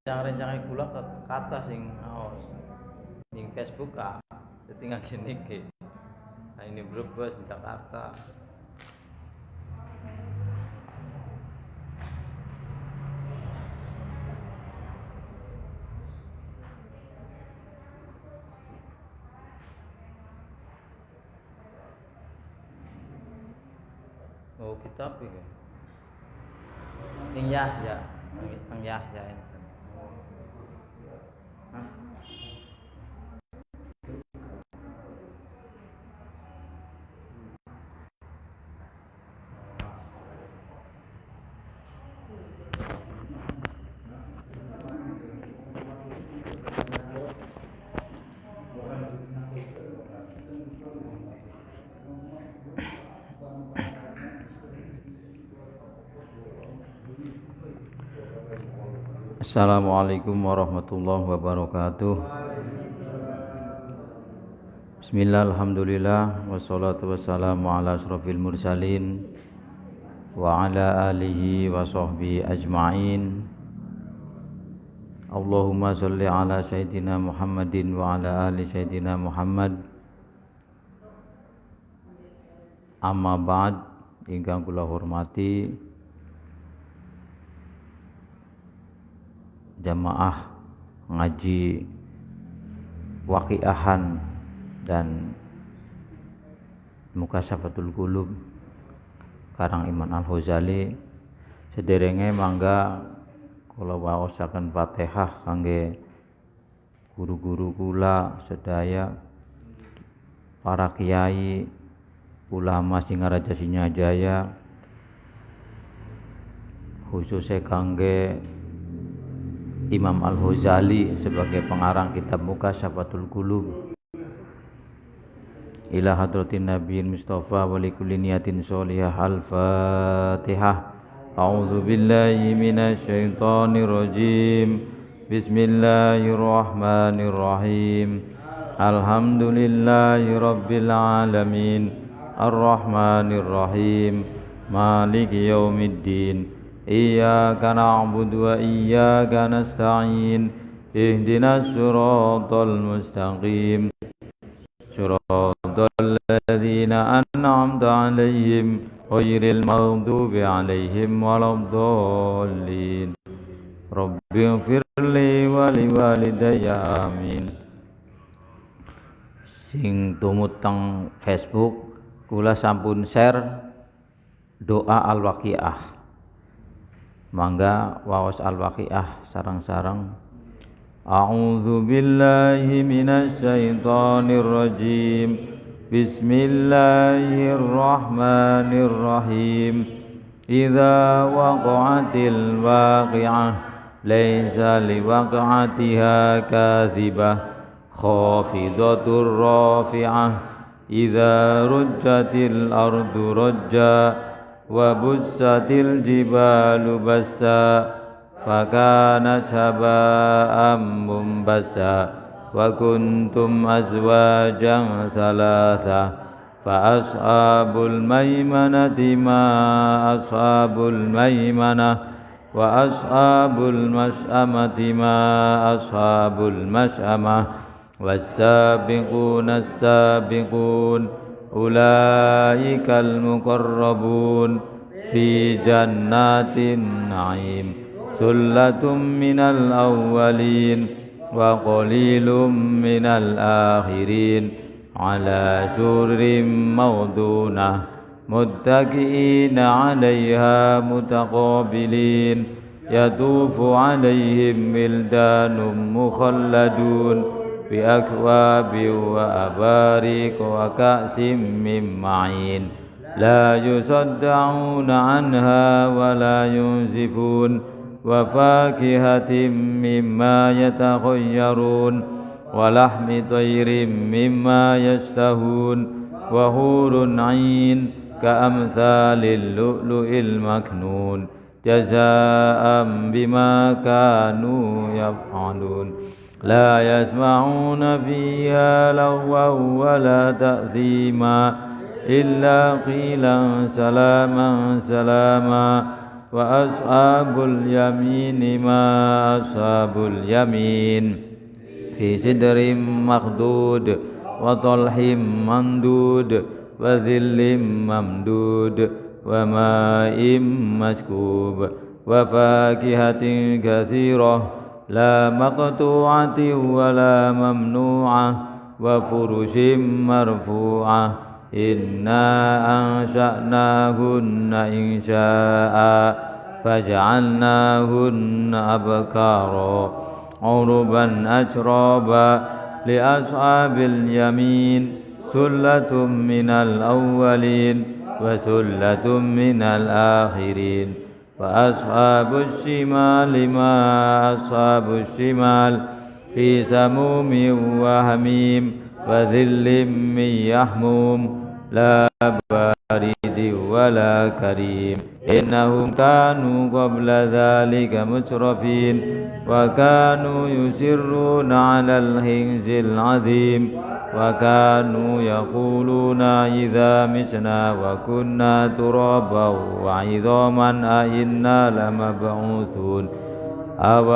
rencang-rencang kula kata sing aos ning Facebook dadi ngene iki. Ini Brebes Jakarta. Oh, kitab iki. Ning Yahya, Nang Yahya ini. Assalamualaikum warahmatullahi wabarakatuh. Bismillah, alhamdulillah, wassalatu wassalamu ala asrofil mursalin wa ala alihi wa sahbihi ajma'in. Allahumma sholli ala sayyidina Muhammadin wa ala ali sayyidina Muhammad. Amma ba'd, ingkang kula hormati jamaah ngaji waqiahan dan Mukashafatul Qulub Karang Iman Al-Ghazali. Sederenge mangga kula waosaken Fatihah kangge guru-guru kula sedaya, para kiai, ulama Singaraja Sinjaya, khususnya kangge Imam Al-Ghazali sebagai pengarang kitab Mukashafatul Qulub. Ila hadratin Nabiyil Mustafa wa likulli niyatin sholihah. Al-Fatihah. A'udzu billahi minasy syaithanir rajim. Bismillahirrahmanirrahim. Alhamdulillahi rabbil alamin. Ar-Rahmanir Rahim. Maliki yaumiddin. Iyyaka na'budu wa iyyaka nasta'in. Ihdinas siratal mustaqim. Siratal ladzina an'amta 'alaihim ghairil maghdubi 'alaihim waladdallin. Rabbighfirli wa liwalidayya amin. Sing tumut teng Facebook kula sampun share doa al-waqiah. Mangga waos al-waqiah sareng-sareng. A'udzu billahi minasy syaithanir rajim. Bismillahirrahmanirrahim. Idza waqa'atil waqi'ah laisa liwaqa'atiha kadhibah khafidatur rafi'ah. Idza rujjatil ardu rajja wa bussatil jibalu bassa fakanat haba'an mumbassa wa kuntum azwajan thalatha fa ashabul maimanati ma ashabul maimanah wa ashabul mas'amati ma ashabul mas'amah was-sabiquna as-sabiqun ulaikal muqarrabun fi jannatin na'im. Sullatum minal awwalin wa qalilum minal akhirin ala surim mawdunah muttaqiina 'alaiha mutaqabilin yatufu 'alaihim wildanum mukhalladun bi akwabi wa abarik wa ka'sim min ma'in la yusaddauna anha wa la yunzifun wa fakihatin mimma yatakhayyarun wa lahmi tayrin mimma yashtahun wa hurun 'ain ka'amthalil lu'lu'il maknun jazaa'an bima kanu yaf'alun. La yasma'una fiha lagwan wa la ta'thima illa qilan salaman salama وأصحاب اليمين ما أصحاب اليمين في سدر مخضود وطلح ممدود وذل ممدود وماء مسكوب وفاكهة كثيرة لا مقطوعة ولا ممنوعة وفرش مرفوعة إنا أنشأناهن إنشاء فجعلناهن أبكارا عربا أترابا لأصحاب اليمين ثلة من الأولين وثلة من الآخرين وأصحاب الشمال ما أصحاب الشمال في سموم وحميم وذل من يحموم لا بارد ولا كريم إنهم كانوا قبل ذلك مترفين وكانوا يسرون على الحنث العظيم وكانوا يقولون إذا متنا وكنا ترابا وعظاما أئنا لمبعوثون أو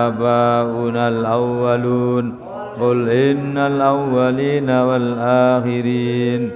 آباؤنا الأولون قل إن الأولين والآخرين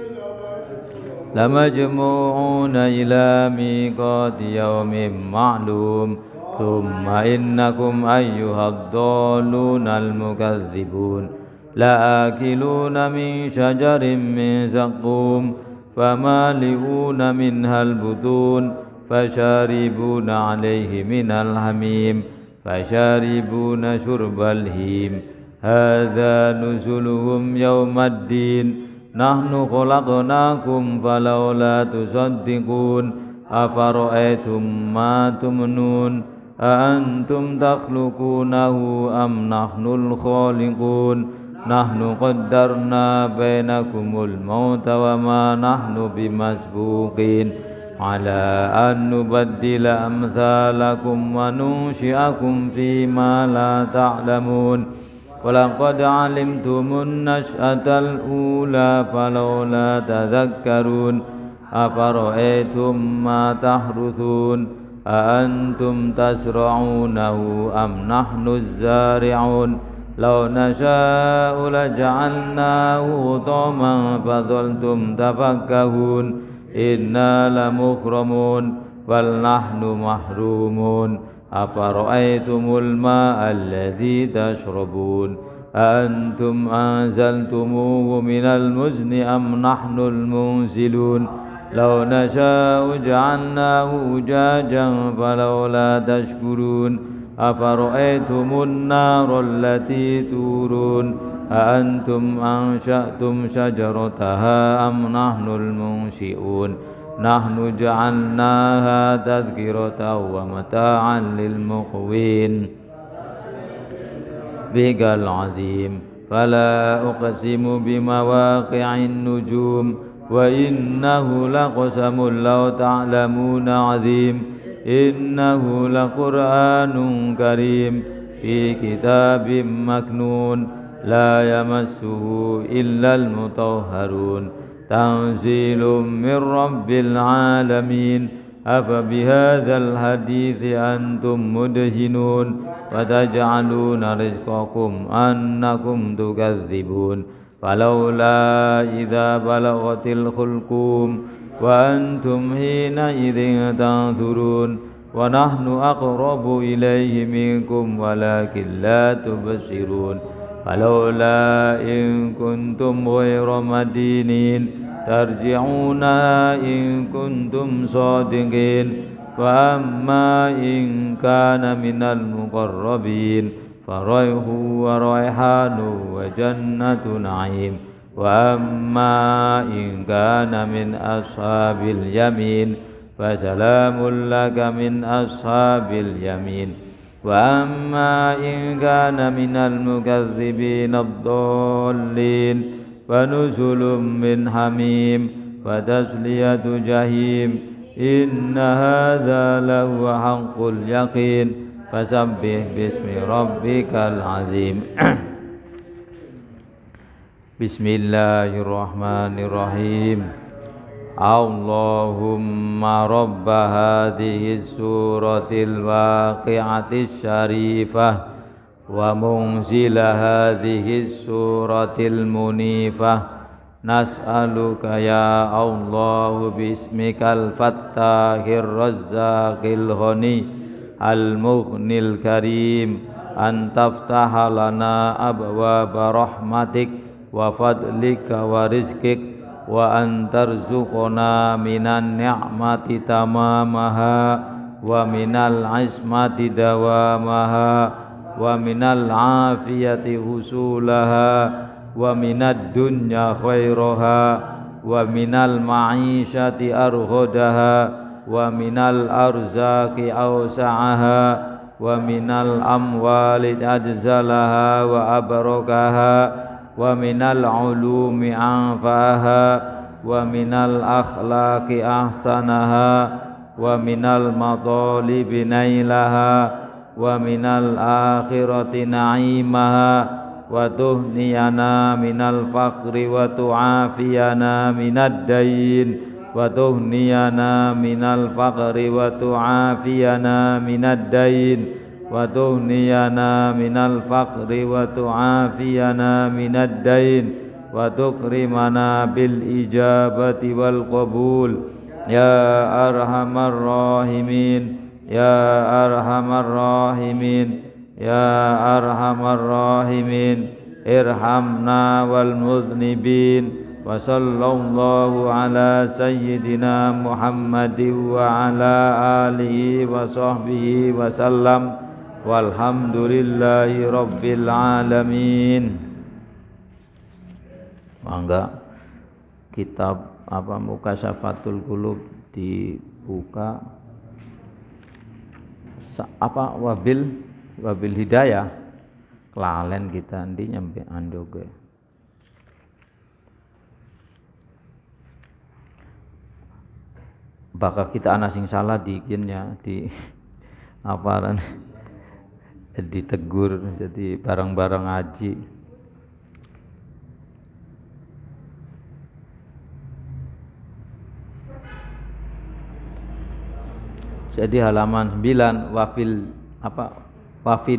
لمجموعون إلى ميقات يوم معلوم ثم إنكم أيها الضالون المكذبون لآكلون من شجر من زقوم فمالئون منها البطون فشاربون عليه من الحميم فشاربون شرب الهيم هذا نزلهم يوم الدين نحن خلقناكم فلولا تصدقون أفرأيتم ما تمنون أأنتم تخلقونه أم نحن الخالقون نحن قدرنا بينكم الموت وما نحن بمسبوقين على أن نبدل أمثالكم وننشئكم فيما لا تعلمون ولقد علمتم النشأة الأولى فلولا تذكرون أفرأيتم ما تحرثون أأنتم تزرعونه أم نحن الزارعون لو نشاء لجعلناه حطاما فظلتم تفكهون إنا لمغرمون بل نحن محرومون أفرأيتم الماء الذي تشربون أأنتم أنزلتموه من المزن أم نحن المنزلون لو نشاء جعلناه أجاجا فلولا تشكرون أفرأيتم النار التي تورون أأنتم أنشأتم شجرتها أم نحن المنشئون نحن جعلناها تذكرة ومتاعا للمقوين بك العظيم فلا أقسم بمواقع النجوم وإنه لقسم لو تعلمون عظيم إنه لقرآن كريم في كتاب مكنون لا يمسه إلا المطهرون تنزيل من رب العالمين أفبهذا الحديث أنتم مدهنون وتجعلون رزقكم أنكم تكذبون فلولا إذا بلغت الحلقوم وأنتم حينئذ تنظرون ونحن أقرب إليه منكم ولكن لا تبصرون فلولا إن كنتم غير مدينين ترجعونها إن كنتم صادقين فأما إن كان من المقربين فريح وريحان وجنة نعيم وأما إن كان من أصحاب اليمين فسلام لك من أصحاب اليمين وأما إن كان من المكذبين الضالين فنزل من حميم وتسلية جحيم إن هذا لهو حق اليقين فسبح باسم ربك العظيم بسم الله الرحمن الرحيم Allahumma rabba hadhihi suratil waqi'atis syarifah wa munzila hadhihi suratil munifah nas'aluka ya Allah bismikal fattahir razzaqil ghani al mughnil karim an taftaha lana abwaaba rahmatik wa fadlika wa rizqik wa antarzuqna minan ni'mati tamamaha wa minal ismati dawamaha wa minal afiyati husulaha wa minad dunya khairaha wa minal ma'ishati arghadaha wa minal arzaqi awsa'aha wa minal amwali ajzalaha wa abarakaha wa minal ulumi anfaha wa minal akhlaqi ahsanaha wa minal matalibi nailaha wa minal akhirati na'imaha wa tuhniyana minal faqri wa tu'afiyana minad dain wa tuhniyana minal faqri wa tu'afiyana minad dain wa tughniyana minal faqri wa tu'afiyana minad dain wa tukrimana bil ijabati wal qabul ya arhamar rahimin ya arhamar rahimin ya arhamar rahimin irhamna wal mudhnibin wa sallallahu ala sayyidina Muhammadin wa ala alihi wa sahbihi wa sallam walhamdulillahi rabbil alamin. Mangga kitab Mukasyafatul Qulub dibuka wabil hidayah kelalen kita ndi nyampe andoge. Bakal kita ana sing salah dikinnya di aparan ditegur jadi barang-barang ngaji. Jadi halaman 9 wafil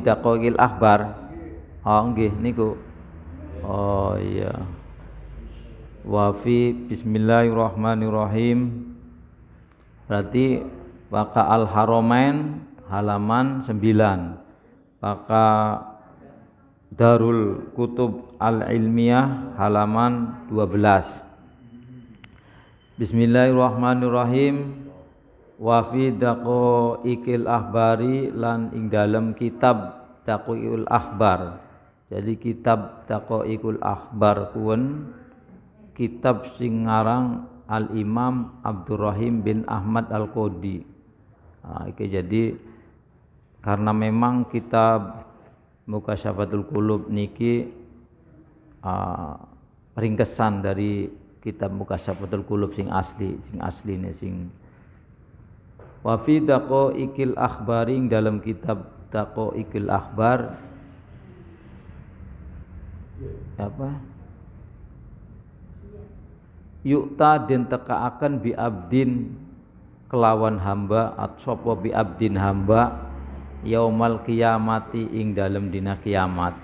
daqaiqil akhbar. Oh nggih niku. Oh iya. Wafi bismillahirrahmanirrahim. Berarti Waqa al-Haramain halaman 9. Maka Darul Kutub Al-Ilmiyah halaman 12. Bismillahirrahmanirrahim. Wa fi daqaiqil akhbari lan ing dalem kitab Daqaiqul Akhbar. Jadi kitab Daqaiqul Akhbar kuwen kitab sing ngarang Al-Imam Abdurrahim bin Ahmad Al-Qodi. Nah, iki jadi karena memang kitab Mukasyafatul Qulub niki ringkesan dari kitab Mukasyafatul Qulub sing asline sing wa fi daqaiqil akhbari dalam kitab Daqaiqil Akhbar yukta den tekaaken bi abdin kelawan hamba atsopo bi abdin hamba yaumal qiyamati ing dalem dina kiamat.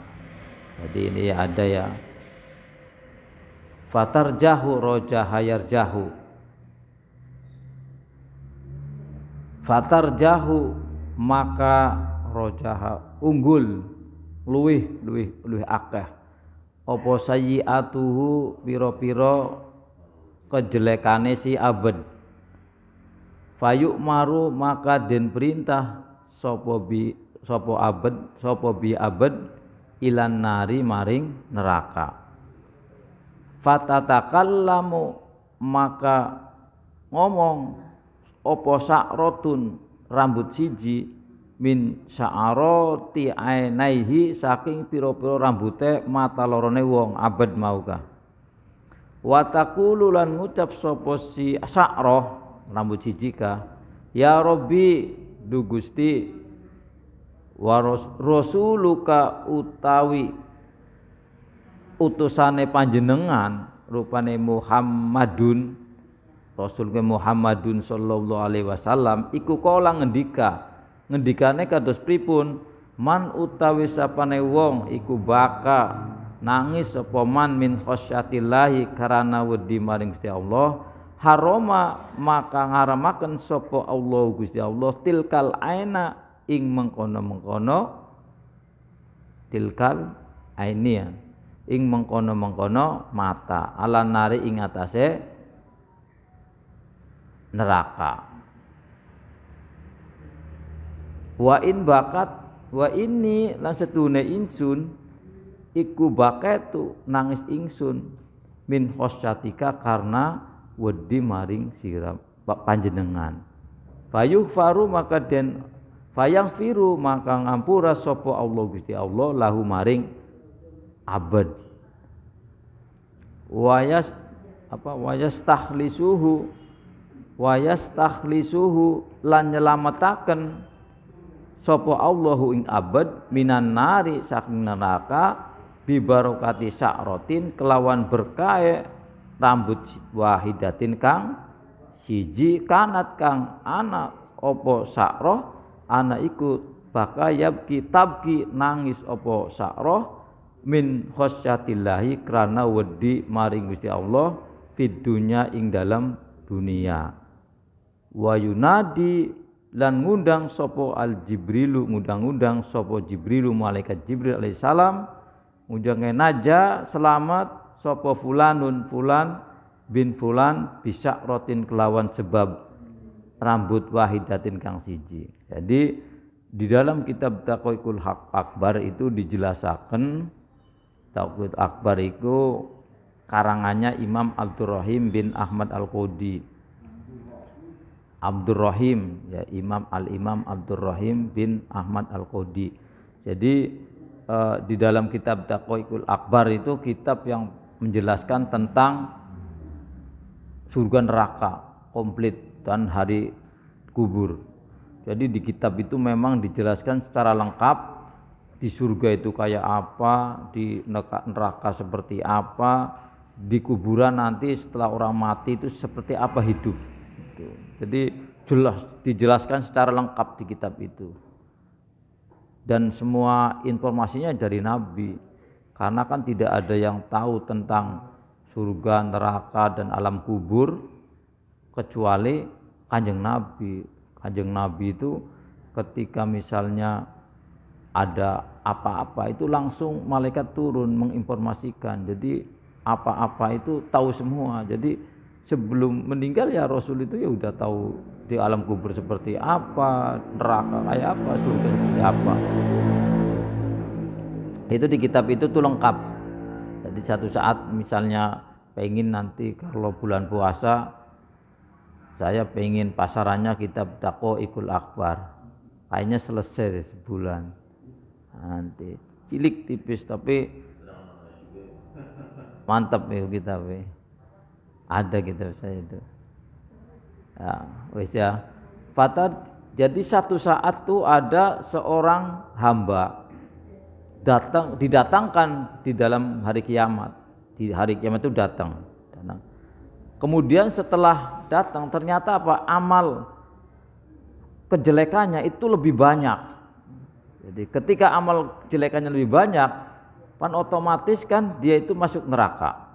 Jadi ini ada ya fatarjahu rojaha fatarjahu maka rojaha unggul luwih akeh apa sayyi'atuhu pira-pira kejelekane si abad fayuk maru maka den perintah sapa abad ilan nari maring neraka fatatakallamu maka ngomong apa sa'rotun rambut siji min sa'aroti ainaihi saking pira-pira rambute mata lorone wong abad mauka wa taqulu lan ngucap sapa si sa'roh rambut siji ka ya Rabbi du Gusti wa rasuluka utawi utusane panjenengan rupane Muhammadun Rasul Muhammadun sallallahu alaihi wasallam iku kala ngendikane kados pripun man utawi sapane wong iku baka nangis sapa man min khasyatillahi karana wedi maring Gusti Allah haroma maka ngaramaken sapa Allah Gusti Allah tilkal aina ing mengkono-mengkono tilkal ainia ing mengkono-mengkono mata ala nari ing atase neraka. Wa in bakat wa inni lan setune insun iku baketu nangis ingsun min khosyatika karena wedi maring sira panjenengan. Fayuh faru maka den fayang firu maka ngampura sapa Allah Gusti Allah lahu maring abad. Wayastahlisuhu lan nyelametaken sapa Allahu ing abad minan nari saking neraka bi barokati sa'ratin kelawan berkahe rambut wahidatin kang siji kanat kang ana apa sa'rah ana iku bakayab kitabki nangis apa sa'rah min khasyatillahi krana wedi maring Gusti Allah fid dunya ing dalam dunia. Wa yunadi lan ngundang sapa al jibrilu ngundang sapa jibrilu malaikat Jibril alaihi salam ngujange naja selamat sapa fulanun fulan bin fulan bisa rotin kelawan sebab rambut wahidatin kang siji. Jadi di dalam kitab Taqwaikul Haq Akbar itu dijelaskan Taqwaikul Akbar itu karangannya Imam Abdurrahim bin Ahmad Al-Qodi. Abdurrahim ya Imam Abdurrahim bin Ahmad Al-Qodi. Jadi di dalam kitab Taqwaikul Akbar itu kitab yang menjelaskan tentang surga neraka komplit dan hari kubur. Jadi di kitab itu memang dijelaskan secara lengkap di surga itu kayak apa, di neraka seperti apa, di kuburan nanti setelah orang mati itu seperti apa hidup. Jadi jelas dijelaskan secara lengkap di kitab itu. Dan semua informasinya dari Nabi. Karena kan tidak ada yang tahu tentang surga, neraka dan alam kubur kecuali Kanjeng Nabi. Kanjeng Nabi itu ketika misalnya ada apa-apa itu langsung malaikat turun menginformasikan. Jadi apa-apa itu tahu semua. Jadi sebelum meninggal ya Rasul itu ya udah tahu di alam kubur seperti apa, neraka kayak apa, surga seperti apa. Itu di kitab itu tuh lengkap. Jadi satu saat misalnya pengen nanti kalau bulan puasa saya pengen pasarannya kitab Taqwaikul Akbar. Kayaknya selesai sebulan. Nanti cilik tipis tapi mantap ya kitabnya. Ada kitab saya itu. Ya, wis ya. Jadi satu saat tuh ada seorang hamba didatangkan di dalam hari kiamat. Di hari kiamat itu datang. Kemudian setelah datang ternyata apa? Amal kejelekannya itu lebih banyak. Jadi ketika amal kejelekannya lebih banyak, kan otomatis kan dia itu masuk neraka.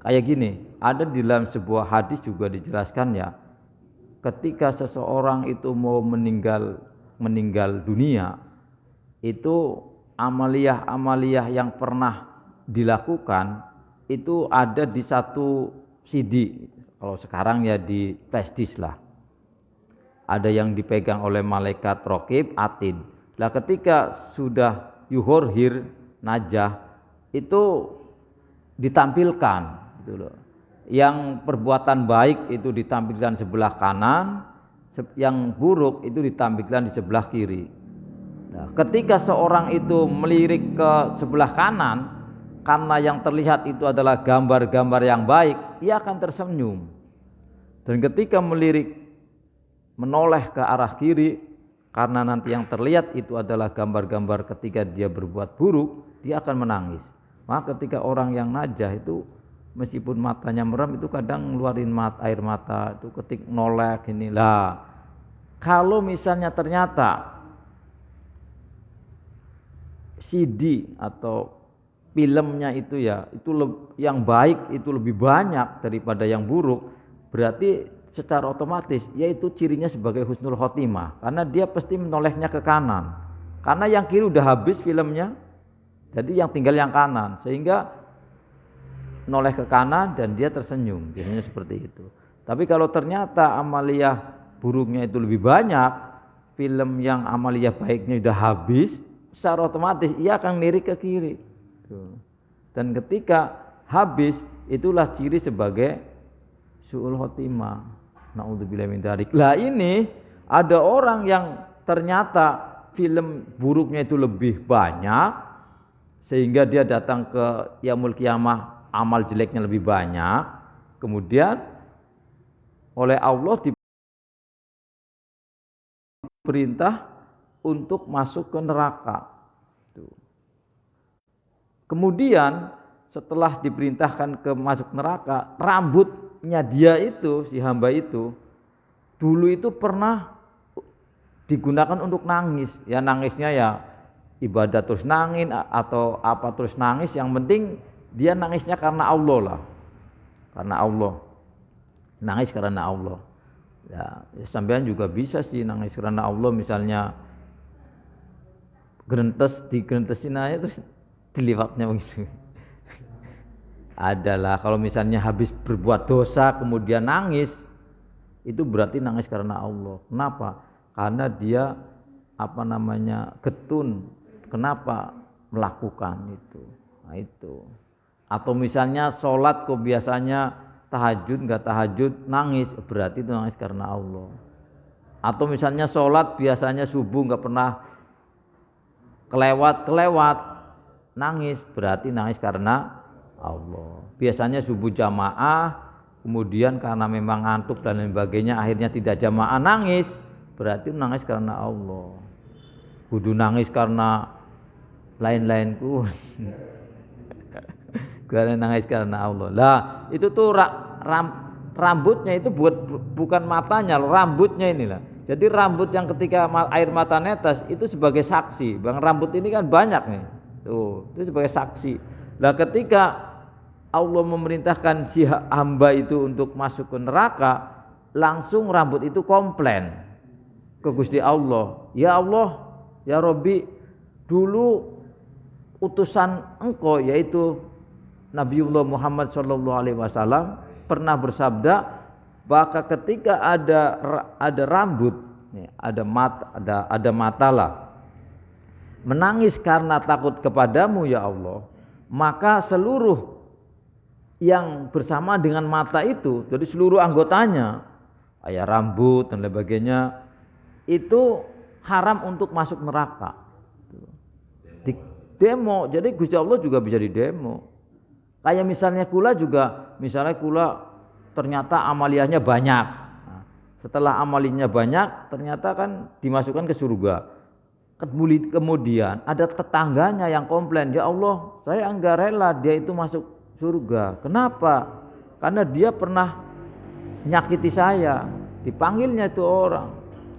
Kayak gini, ada di dalam sebuah hadis juga dijelaskan ya, ketika seseorang itu mau meninggal dunia, itu amaliyah yang pernah dilakukan itu ada di satu CD. Kalau sekarang ya di flash disk lah. Ada yang dipegang oleh malaikat Raqib Atid. Lah ketika sudah yuhurhir najah itu ditampilkan gitu loh. Yang perbuatan baik itu ditampilkan sebelah kanan, yang buruk itu ditampilkan di sebelah kiri. Nah, ketika seorang itu melirik ke sebelah kanan, karena yang terlihat itu adalah gambar-gambar yang baik, ia akan tersenyum. Dan ketika melirik menoleh ke arah kiri, karena nanti yang terlihat itu adalah gambar-gambar ketika dia berbuat buruk, dia akan menangis. Maka ketika orang yang najah itu meskipun matanya merem itu kadang ngeluarin air mata, itu ketik nolek inilah. Kalau misalnya ternyata CD atau filmnya itu ya, itu yang baik itu lebih banyak daripada yang buruk, berarti secara otomatis yaitu cirinya sebagai husnul khotimah, karena dia pasti menolehnya ke kanan, karena yang kiri udah habis filmnya, jadi yang tinggal yang kanan, sehingga noleh ke kanan dan dia tersenyum, biasanya seperti itu. Tapi kalau ternyata amaliyah buruknya itu lebih banyak, film yang amaliyah baiknya udah habis, secara otomatis ia akan lirik ke kiri. Dan ketika habis, itulah ciri sebagai su'ul khotimah. Na'udzubillah min dzalik. Lah ini ada orang yang ternyata film buruknya itu lebih banyak, sehingga dia datang ke yaumul qiyamah amal jeleknya lebih banyak, kemudian oleh Allah diperintah untuk masuk ke neraka. Kemudian setelah diperintahkan ke masuk neraka, rambutnya dia itu, si hamba itu, dulu itu pernah digunakan untuk nangis. Ya nangisnya ya ibadah terus nangis atau apa terus nangis, yang penting dia nangisnya karena Allah lah. Karena Allah. Nangis karena Allah. Ya sampean juga bisa sih nangis karena Allah, misalnya digerentesin aja terus diliwatnya begitu. Adalah kalau misalnya habis berbuat dosa kemudian nangis, itu berarti nangis karena Allah. Kenapa? Karena dia getun. Kenapa melakukan itu? Nah itu. Atau misalnya sholat kok biasanya tahajud nggak tahajud nangis, berarti itu nangis karena Allah. Atau misalnya sholat biasanya subuh nggak pernah kelewat nangis, berarti nangis karena Allah. Biasanya subuh jamaah, kemudian karena memang ngantuk dan lain sebagainya akhirnya tidak jamaah nangis, berarti nangis karena Allah. Kudu nangis karena lain-lainku. Karena nangis karena Allah. Lah itu tuh rambutnya itu bukan matanya, rambutnya inilah. Jadi rambut yang ketika air mata netes itu sebagai saksi. Bang, rambut ini kan banyak nih. Tuh, itu sebagai saksi. Lah ketika Allah memerintahkan si hamba itu untuk masuk ke neraka, langsung rambut itu komplain ke Gusti Allah. Ya Allah, ya Robbi, dulu utusan engkau yaitu Nabiullah Muhammad SAW pernah bersabda, bahwa ketika ada rambut, ada mata lah, menangis karena takut kepadamu ya Allah, maka seluruh yang bersama dengan mata itu, jadi seluruh anggotanya, kayak rambut dan sebagainya, itu haram untuk masuk neraka. Di demo, jadi Gusti Allah juga bisa didemo. Kayak misalnya kula juga, misalnya kula ternyata amaliyahnya banyak. Nah, setelah amaliyahnya banyak, ternyata kan dimasukkan ke surga. Kemudian ada tetangganya yang komplain, ya Allah, saya enggak rela dia itu masuk surga. Kenapa? Karena dia pernah nyakiti saya. Dipanggilnya itu orang.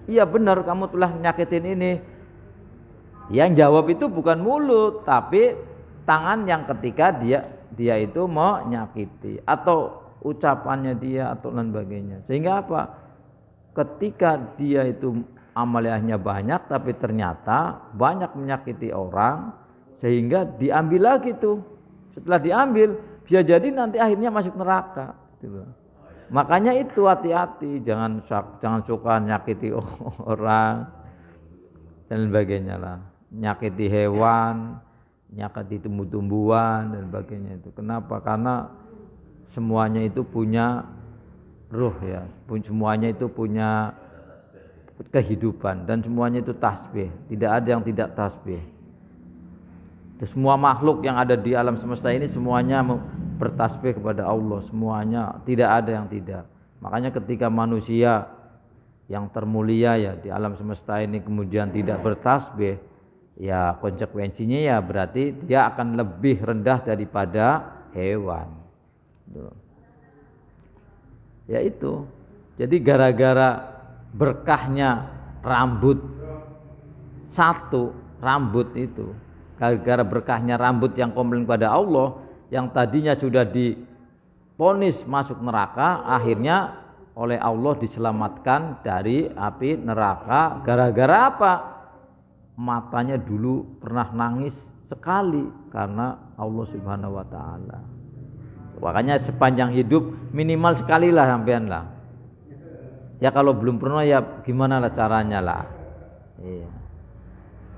Iya benar, kamu telah nyakitin ini. Yang jawab itu bukan mulut, tapi tangan yang ketika dia itu mau nyakiti, atau ucapannya dia atau lain sebagainya. Sehingga apa? Ketika dia itu amaliyahnya banyak tapi ternyata banyak menyakiti orang, sehingga diambil lagi tuh. Setelah diambil bisa jadi nanti akhirnya masuk neraka gitu. Makanya itu hati-hati, jangan suka nyakiti orang dan sebagainya lah. Nyakiti hewan, nyakiti tumbuh-tumbuhan dan sebagainya itu. Kenapa? Karena semuanya itu punya ruh ya, semuanya itu punya kehidupan dan semuanya itu tasbih. Tidak ada yang tidak tasbih. Semua makhluk yang ada di alam semesta ini semuanya bertasbih kepada Allah, semuanya, tidak ada yang tidak. Makanya ketika manusia yang termulia ya di alam semesta ini kemudian tidak bertasbih, ya konsekuensinya ya berarti dia akan lebih rendah daripada hewan. Ya itu. Jadi gara-gara berkahnya rambut satu, rambut itu. Gara-gara berkahnya rambut yang komplain kepada Allah, yang tadinya sudah divonis masuk neraka, akhirnya oleh Allah diselamatkan dari api neraka. Gara-gara apa? Matanya dulu pernah nangis sekali karena Allah Subhanahu wa taala. Makanya sepanjang hidup minimal sekali lah sampean lah. Ya kalau belum pernah ya gimana lah caranya lah. Iya.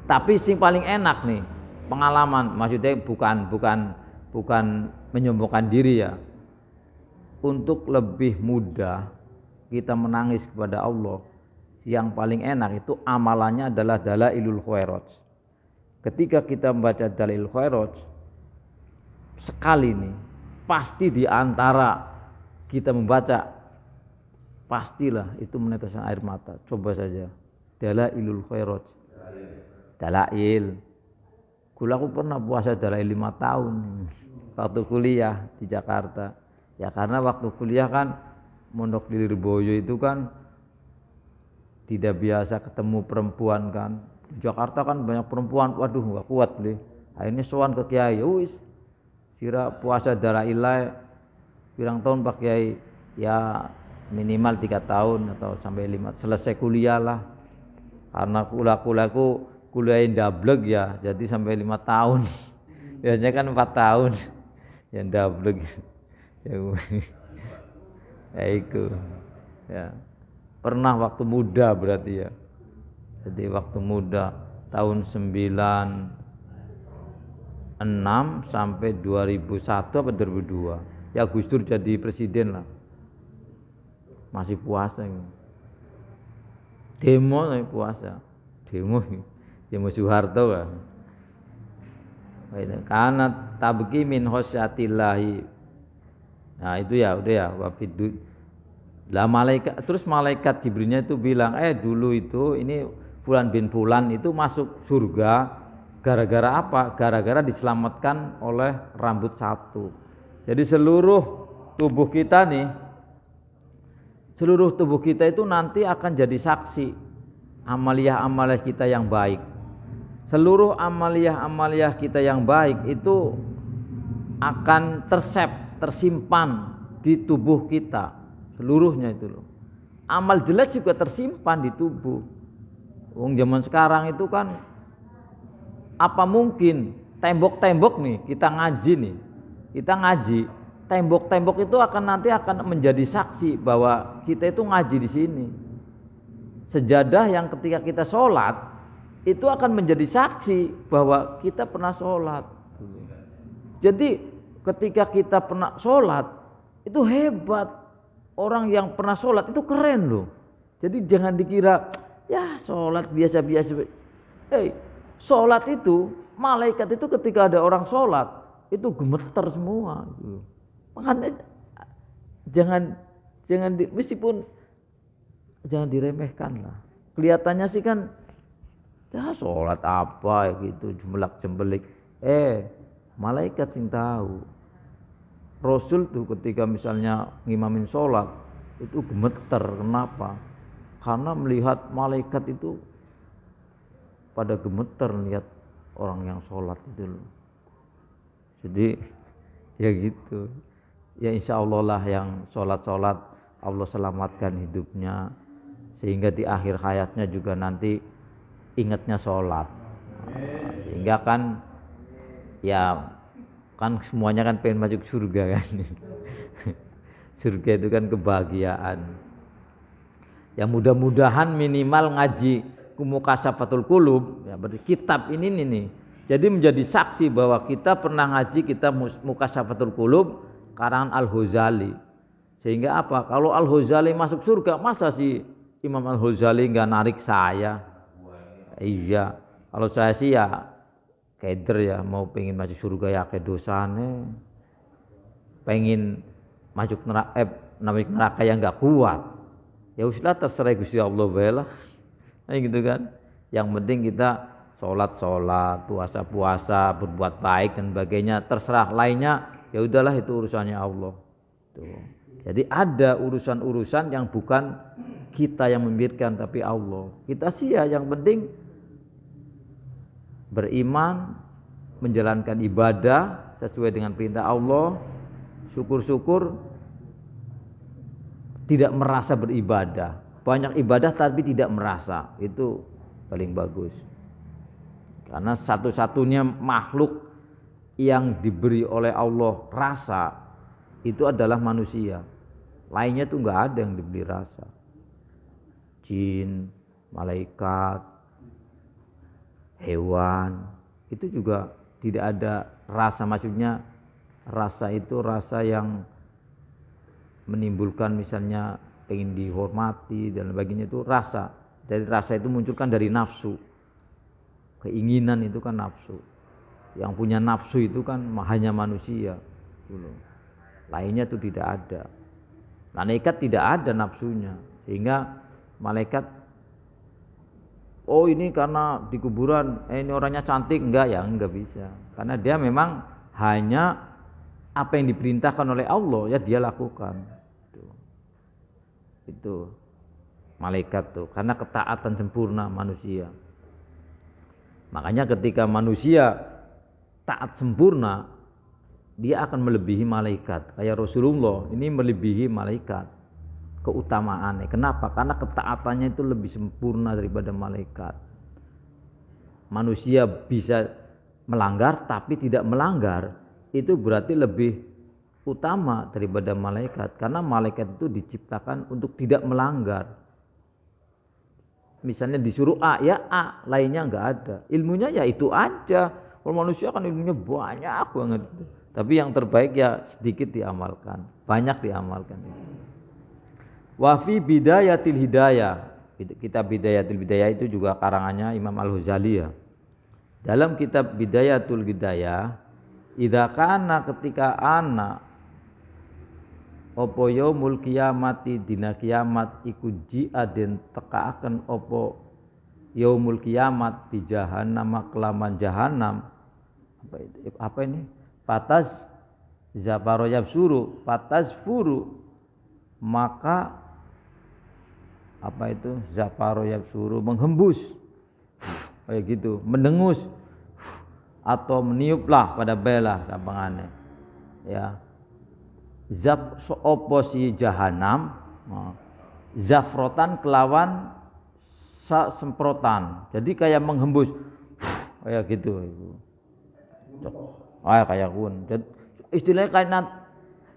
Tapi sing paling enak nih pengalaman, maksudnya bukan menyombongkan diri ya. Untuk lebih mudah kita menangis kepada Allah, yang paling enak itu amalannya adalah Dalailul Khairat. Ketika kita membaca Dalailul Khairat sekali nih, pasti di antara kita membaca pastilah itu meneteskan air mata. Coba saja Dalailul Khairat. Dalail. Aku pernah puasa Dalail 5 tahun waktu kuliah di Jakarta. Ya karena waktu kuliah kan Mondok di Lirboyo itu kan tidak biasa ketemu perempuan kan. Di Jakarta kan banyak perempuan, waduh gak kuat beli. Akhirnya sowan ke Kiai, wis kira puasa Dalail pirang tahun Pak Kiai, ya minimal 3 tahun atau sampai 5, selesai kuliah lah. Karena kuliahku kuliahin double ya, jadi sampai 5 tahun. Biasanya kan 4 tahun yang double. Ya itu. Ya. Pernah waktu muda berarti ya. Jadi waktu muda tahun 96 sampai 2001 atau 2002. Ya Gus Dur jadi presiden lah. Masih puasa ini. Demo tapi puasa. Demo Soeharto kan. Karena tabki min khosyatillahi. Nah itu ya udah ya wafidud. Lah malaikat, terus malaikat Jibrilnya itu bilang, dulu itu ini Fulan bin Fulan itu masuk surga gara-gara apa? Gara-gara diselamatkan oleh rambut satu. Jadi seluruh tubuh kita itu nanti akan jadi saksi amaliyah-amaliyah kita yang baik. Seluruh amaliyah-amaliyah kita yang baik itu akan tersimpan di tubuh kita. Seluruhnya itu loh. Amal jelek juga tersimpan di tubuh. Wong zaman sekarang itu kan apa mungkin tembok-tembok nih kita ngaji, tembok-tembok itu nanti akan menjadi saksi bahwa kita itu ngaji di sini. Sejadah yang ketika kita sholat itu akan menjadi saksi bahwa kita pernah sholat. Jadi ketika kita pernah sholat itu hebat. Orang yang pernah sholat itu keren loh. Jadi jangan dikira ya sholat biasa-biasa. Sholat itu malaikat itu ketika ada orang sholat itu gemeter semua. Makanya meskipun jangan diremehkan lah. Kelihatannya sih kan ya sholat apa gitu jembelik. Malaikat sing tahu. Rasul tuh ketika misalnya ngimamin sholat itu gemeter. Kenapa? Karena melihat malaikat itu pada gemeter lihat orang yang sholat itu loh. Jadi ya gitu. Ya insya Allah lah yang sholat Allah selamatkan hidupnya sehingga di akhir hayatnya juga nanti ingatnya sholat. Sehingga kan ya kan semuanya kan pengen masuk surga kan. Surga itu kan kebahagiaan. Ya mudah-mudahan minimal ngaji Mukashafatul Qulub ya berarti kitab ini nih. Jadi menjadi saksi bahwa kita pernah ngaji kitab Mukashafatul Qulub karangan Al-Ghazali. Sehingga apa? Kalau Al-Ghazali masuk surga, masa sih Imam Al-Ghazali enggak narik saya? Iya. Kalau saya sih ya keder ya, mau pengen masuk surga ya ke dosane, pengen masuk neraka yang nggak kuat, ya uslah terserah Gusti Allah bela, gitu kan. Yang penting kita sholat, puasa, berbuat baik dan sebagainya, terserah lainnya ya udahlah itu urusannya Allah. Tuh. Jadi ada urusan-urusan yang bukan kita yang memikirkan tapi Allah. Kita sih ya yang penting beriman, menjalankan ibadah sesuai dengan perintah Allah, syukur-syukur tidak merasa beribadah. Banyak ibadah tapi tidak merasa, itu paling bagus. Karena satu-satunya makhluk yang diberi oleh Allah rasa itu adalah manusia. Lainnya tuh nggak ada yang diberi rasa. Jin, malaikat, hewan, itu juga tidak ada rasa. Maksudnya rasa itu rasa yang menimbulkan misalnya ingin dihormati dan sebagainya, itu rasa. Dari rasa itu munculkan dari nafsu. Keinginan itu kan nafsu. Yang punya nafsu itu kan hanya manusia. Lainnya itu tidak ada. Malaikat tidak ada nafsunya, sehingga malaikat ini karena di kuburan ini orangnya cantik, enggak bisa. Karena dia memang hanya apa yang diperintahkan oleh Allah ya dia lakukan. Itu malaikat tuh, karena ketaatan sempurna manusia. Makanya ketika manusia taat sempurna, dia akan melebihi malaikat. Kayak Rasulullah ini melebihi malaikat keutamaannya. Kenapa? Karena ketaatannya itu lebih sempurna daripada malaikat. Manusia bisa melanggar tapi tidak melanggar, itu berarti lebih utama daripada malaikat. Karena malaikat itu diciptakan untuk tidak melanggar. Misalnya disuruh A, ya A, lainnya enggak ada. Ilmunya ya itu aja. Kalau manusia kan ilmunya banyak banget. Tapi yang terbaik ya sedikit diamalkan, banyak diamalkan. Wa fi bidayatil hidayah. Kitab Bidayatul Hidayah itu juga karangannya Imam Al-Ghazali ya. Dalam kitab Bidayatul Hidayah, idza kana ketika ana opo yaumul kiamati dina kiamat iku ji'aden tekaaken opo yaumul kiamat di jahannam kelaman jahanam. Apa ini? Patas zaparo yabsuru, patas furu, maka apa itu zaparo yabsuru, menghembus kayak gitu, mendengus atau meniuplah pada bela gampangannya ya. Zap opo si jahanam zafrotan kelawan semprotan, jadi kayak menghembus kayak gitu. Kayak kun. Istilahnya kayak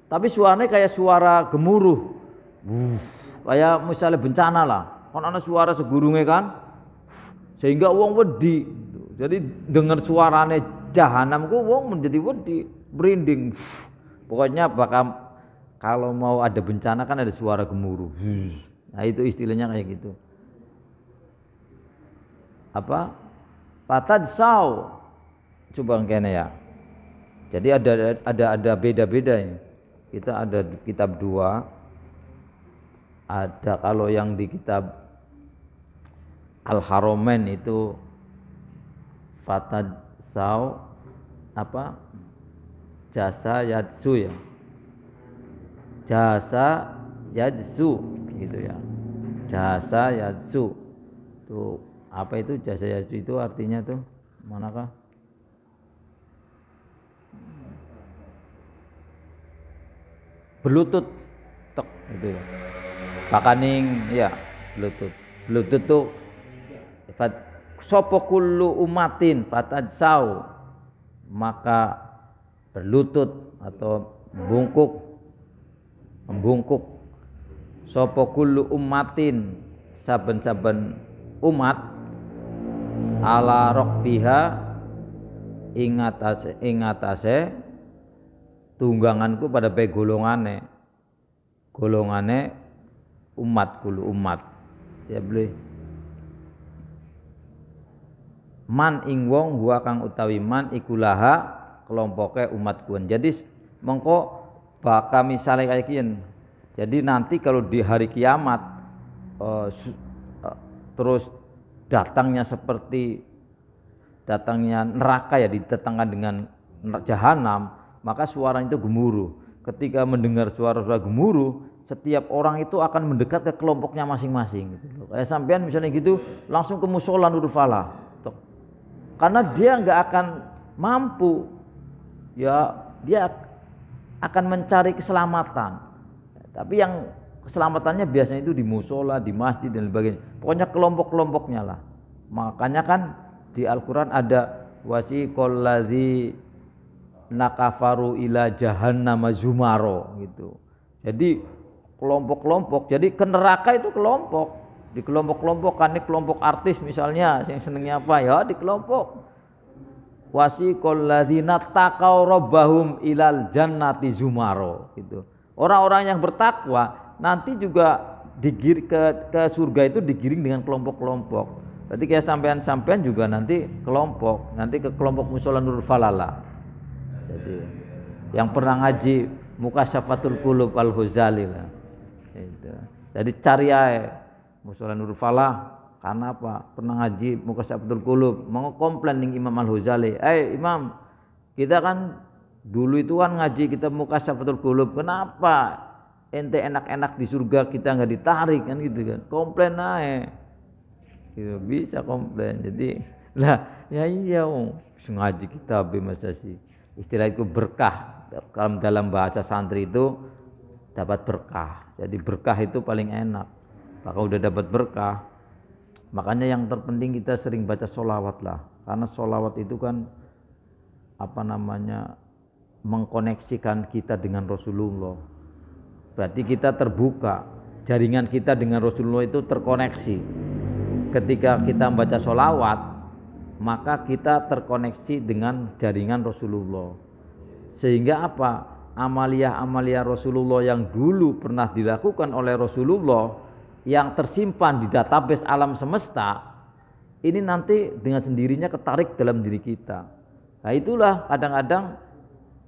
tapi suaranya kayak suara gemuruh. Kayak misalnya bencana lah. Kan ada suara segurunge kan. Sehingga wong wedi. Jadi dengar suaranya jahanam ku wong menjadi wedi, merinding. Pokoknya bakal kalau mau ada bencana kan ada suara gemuruh. Nah, itu istilahnya kayak gitu. Apa? Fatadsau. Coba kene ya. Jadi ada beda-beda ini. Kita ada di kitab 2. Ada kalau yang di kitab Al-Haramain itu Fatadsau apa? Jasa yadsu ya. Jasa yadsu gitu ya. Jasa yadsu. Tuh, apa itu jasa yadsu itu artinya tuh? Manakah? Berlutut tek gitu ya. Pakaning ya, berlutut. Berlutut tuh sapa kullu umatin fatadsau, maka berlutut atau membungkuk sapa kullu umatin, saben-saben umat ala rokbiha ingatase tungganganku pada golongane umat kulu umat ya boleh man ing wong huwa kang utawi man ikulaha kelompoke umat kuan. Jadi mengko bakal misalnya kayak gini. Jadi nanti kalau di hari kiamat terus datangnya seperti datangnya neraka ya, didatangkan dengan jahanam, maka suaranya itu gemuruh. ketika mendengar suara-suara gemuruh, setiap orang itu akan mendekat ke kelompoknya masing-masing gitu. Kayak sampean misalnya gitu langsung ke musola Nurul Falah. Karena dia nggak akan mampu, ya dia akan mencari keselamatan. Tapi yang keselamatannya biasanya itu di musola, di masjid dan sebagainya. Pokoknya kelompok-kelompoknya lah. Makanya kan di Al-Quran ada wasiqal ladzi nakafaru ila jahannama zumaro gitu. Jadi kelompok-kelompok. Jadi ke neraka itu kelompok. Di kelompok-kelompok kan ini kelompok artis misalnya yang senengnya apa ya di kelompok. Wasiqal ladzina taqaw rabbahum ilal jannati zumaro gitu. Orang-orang yang bertakwa nanti juga digiring ke surga itu digiring dengan kelompok-kelompok. Berarti kayak sampean-sampean juga nanti kelompok, nanti ke kelompok musola Nurul Falala. Jadi yang pernah ngaji Mukasyafatul Qulub Al-Ghazali lah. Itu. Jadi cari aja musola Nurul Falah karena apa? Pernah ngaji Mukasyafatul Qulub, mau komplain ning Imam Al-Ghazali. Imam, kita kan dulu itu kan ngaji kita Mukasyafatul Qulub, kenapa ente enak-enak di surga kita enggak ditarik kan gitu kan. Komplain aja. Gitu, bisa komplain. Jadi lah ya iya ngaji kitab masa sih. Istilah itu berkah. Dalam bahasa santri itu dapat berkah. Jadi berkah itu paling enak. Maka udah dapat berkah. Makanya yang terpenting kita sering baca sholawat lah. Karena sholawat itu kan apa namanya mengkoneksikan kita dengan Rasulullah. Berarti kita terbuka. Jaringan kita dengan Rasulullah itu terkoneksi. Ketika kita membaca sholawat, maka kita terkoneksi dengan jaringan Rasulullah. Sehingga apa? Amalia-amalia Rasulullah yang dulu pernah dilakukan oleh Rasulullah yang tersimpan di database alam semesta, ini nanti dengan sendirinya ketarik dalam diri kita. Nah itulah kadang-kadang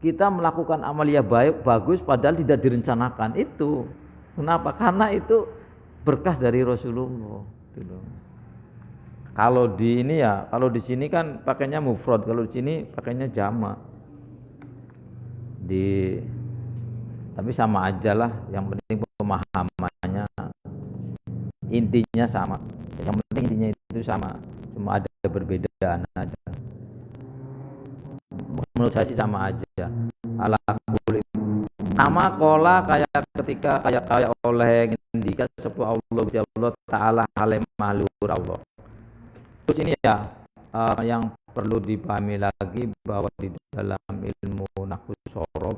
kita melakukan amalia baik, bagus padahal tidak direncanakan itu. Kenapa? Karena itu berkah dari Rasulullah. Kalau di ini ya, kalau di sini kan pakainya mufrad, kalau di sini pakainya jama. Tapi sama aja lah, yang penting pemahamannya intinya sama. Yang penting intinya itu sama, cuma ada perbedaan aja. Menurut saya sih sama aja. Ala kulli nama kola kayak ketika kayak oleh ngendika sapa Allah Ta'ala halim mahlur Allah. Terus ini ya yang perlu dipahami lagi bahwa di dalam ilmu nahwu shorof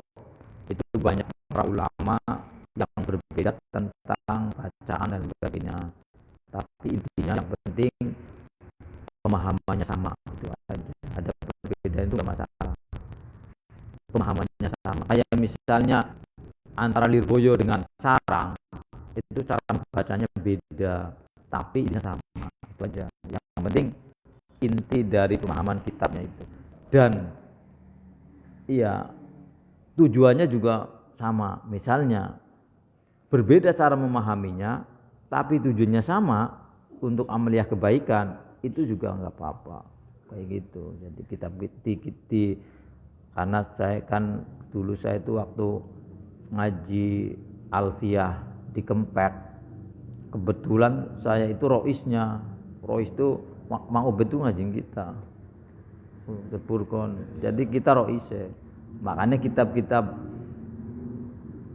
itu banyak para ulama yang berbeda tentang bacaan dan sebagainya. Tapi intinya yang penting pemahamannya sama itu aja. Ada perbedaan itu enggak masalah. Pemahamannya sama. Kayak misalnya antara Lirboyo dengan Sarang itu cara bacanya beda, tapi ini sama. Itu aja. Yang penting inti dari pemahaman kitabnya itu. Dan iya tujuannya juga sama. Misalnya berbeda cara memahaminya, tapi tujuannya sama untuk amaliyah kebaikan, itu juga enggak apa-apa. Kayak gitu. Jadi kitab karena saya kan dulu saya itu waktu ngaji Alfiyah di Kempek, kebetulan saya itu roisnya. Rois itu Mang Ubed itu ngajin kita Burkon. Jadi kita roise. Makanya kitab-kitab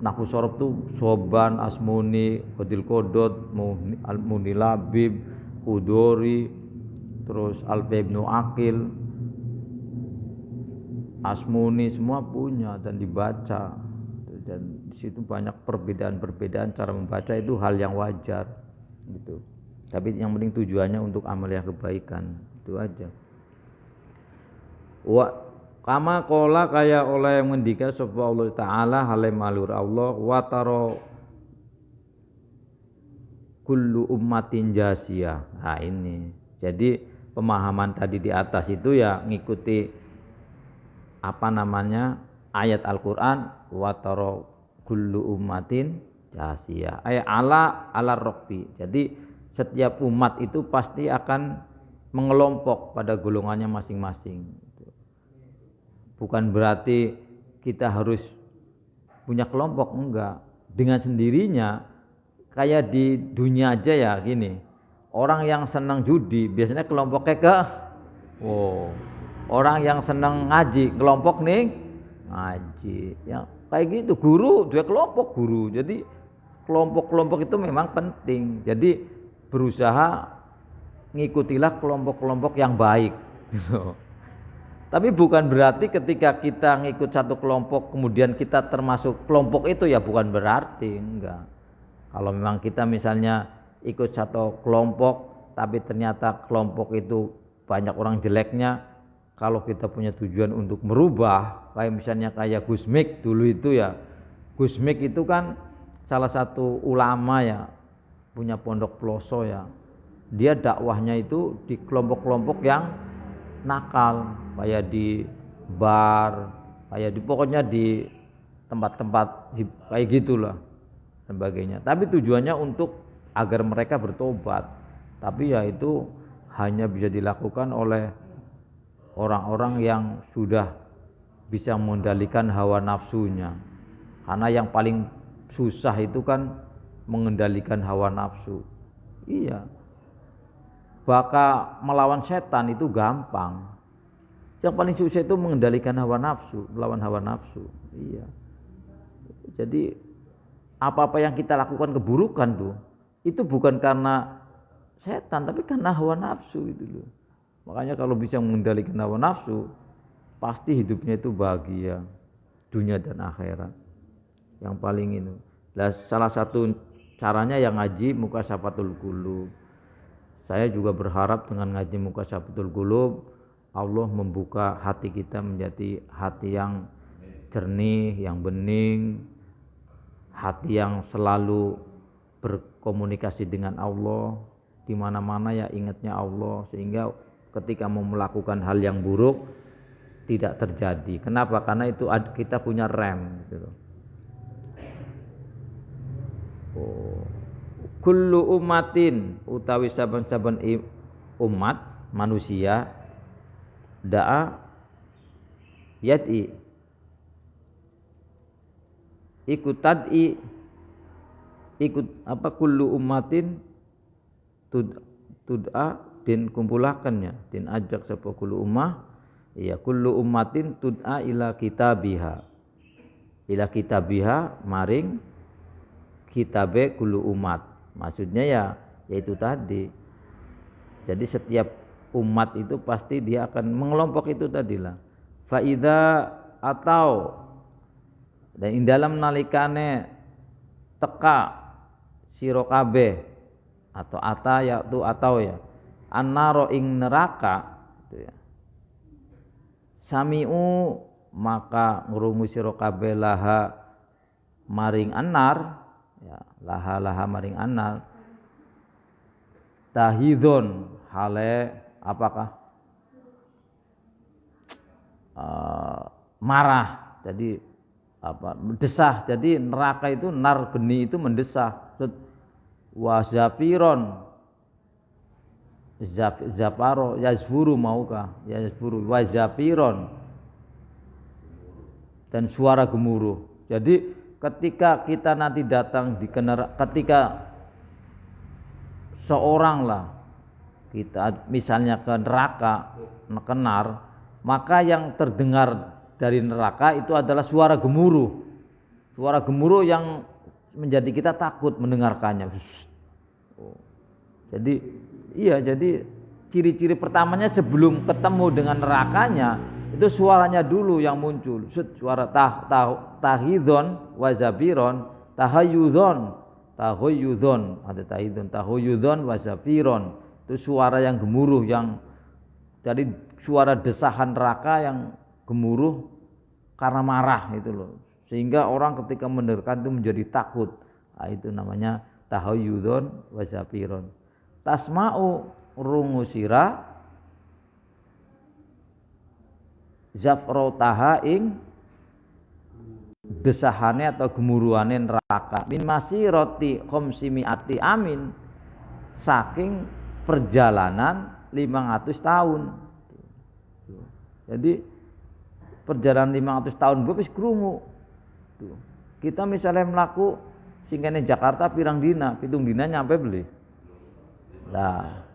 nahwu shorof tuh Soban, Asmuni, Qodil Qodot, Al-Muni Labib, Hudori, terus Alfi Ibnu Aqil, Asmuni semua punya dan dibaca. Dan di situ banyak perbedaan-perbedaan cara membaca, itu hal yang wajar gitu. Tapi yang penting tujuannya untuk amaliyah kebaikan, itu aja. Wa kama qala kaya oleh yang ngendika sapa Allah Ta'ala halim malur Allah wa taro kullu ummatin jasiyah. Nah ini. Jadi pemahaman tadi di atas itu ya ngikuti apa namanya ayat Al-Qur'an wa taro kullu ummatin jasiyah. Ay ala rokbi. Jadi setiap umat itu pasti akan mengelompok pada golongannya masing-masing. Bukan berarti kita harus punya kelompok, enggak. Dengan sendirinya, kayak di dunia aja ya gini, orang yang senang judi biasanya kelompoknya ke orang yang senang ngaji, kelompok nih ngaji. Ya, kayak gitu, guru dua kelompok guru. Jadi kelompok-kelompok itu memang penting. Jadi berusaha ngikutilah kelompok-kelompok yang baik gitu. Tapi bukan berarti ketika kita ngikut satu kelompok kemudian kita termasuk kelompok itu, ya bukan berarti, enggak. Kalau memang kita misalnya ikut satu kelompok tapi ternyata kelompok itu banyak orang jeleknya, kalau kita punya tujuan untuk merubah, kayak misalnya kayak Gus Mik dulu itu ya. Gus Mik itu kan salah satu ulama ya, punya pondok Ploso ya. Dia dakwahnya itu di kelompok-kelompok yang nakal, kayak di bar, kayak di pokoknya di tempat-tempat kayak gitulah sebagainya. Tapi tujuannya untuk agar mereka bertobat. Tapi ya itu hanya bisa dilakukan oleh orang-orang yang sudah bisa mengendalikan hawa nafsunya. Karena yang paling susah itu kan mengendalikan hawa nafsu. Iya. Bakal melawan setan itu gampang. Yang paling susah itu mengendalikan hawa nafsu, melawan hawa nafsu. Iya. Jadi apa-apa yang kita lakukan keburukan tuh, itu bukan karena setan, tapi karena hawa nafsu itu loh. Makanya kalau bisa mengendalikan hawa nafsu, pasti hidupnya itu bahagia, dunia dan akhirat. Yang paling ini. Nah, salah satu caranya yang ngaji Mukasyafatul Qulub. Saya juga berharap dengan ngaji Mukasyafatul Qulub, Allah membuka hati kita menjadi hati yang jernih, yang bening, hati yang selalu berkomunikasi dengan Allah, di mana-mana ya ingatnya Allah, sehingga ketika mau melakukan hal yang buruk tidak terjadi. Kenapa? Karena itu kita punya rem gitu. Kullu ummatin, utawi saben-saben umat manusia, da'a yad'i, ikut tad'i, ikut apa, kullu ummatin tud'a, din kumpulakannya, din ajak sapa kullu ummah, ya kullu ummatin tud'a ila kitabiha, maring kitabe kullu umat. Maksudnya ya yaitu tadi. Jadi setiap umat itu pasti dia akan mengelompok itu tadilah. Fa idza atau, dan dalam nalikane teka sira kabeh atau ata ya tu atau ya annaro ing neraka gitu ya. Sami'u, maka ngrungu sira kabeh laha maring annar ya, laha maring annar, tahidun hale apakah marah, jadi apa, mendesah. Jadi neraka itu nar geni itu mendesah. Wa zafiron, zafaro yazfuru, maukah yazfuru, wa zafiron, dan suara gemuruh. Jadi ketika kita nanti datang di ketika seorang lah kita misalnya ke neraka, ke nar, maka yang terdengar dari neraka itu adalah suara gemuruh yang menjadi kita takut mendengarkannya. Jadi iya, jadi ciri-ciri pertamanya sebelum ketemu dengan nerakanya itu suaranya dulu yang muncul. Suara tahidon wa zafiron, tahayudon, ada tahidon, tahayudon wa zafiron. Itu suara yang gemuruh, yang jadi suara desahan neraka yang gemuruh karena marah itu loh. Sehingga orang ketika mendengarkan itu menjadi takut. Nah, itu namanya tahayudon wa zafiron. Tasma'u, rungu sira zafrotaha ing desahane atau gemuruhane neraka, min masiroti khamsimiati amin, saking perjalanan 500 tahun. Jadi perjalanan 500 tahun wis krungu. Kita misalnya melaku singkene Jakarta pirang dina, pitung dina nyampe beli. Lah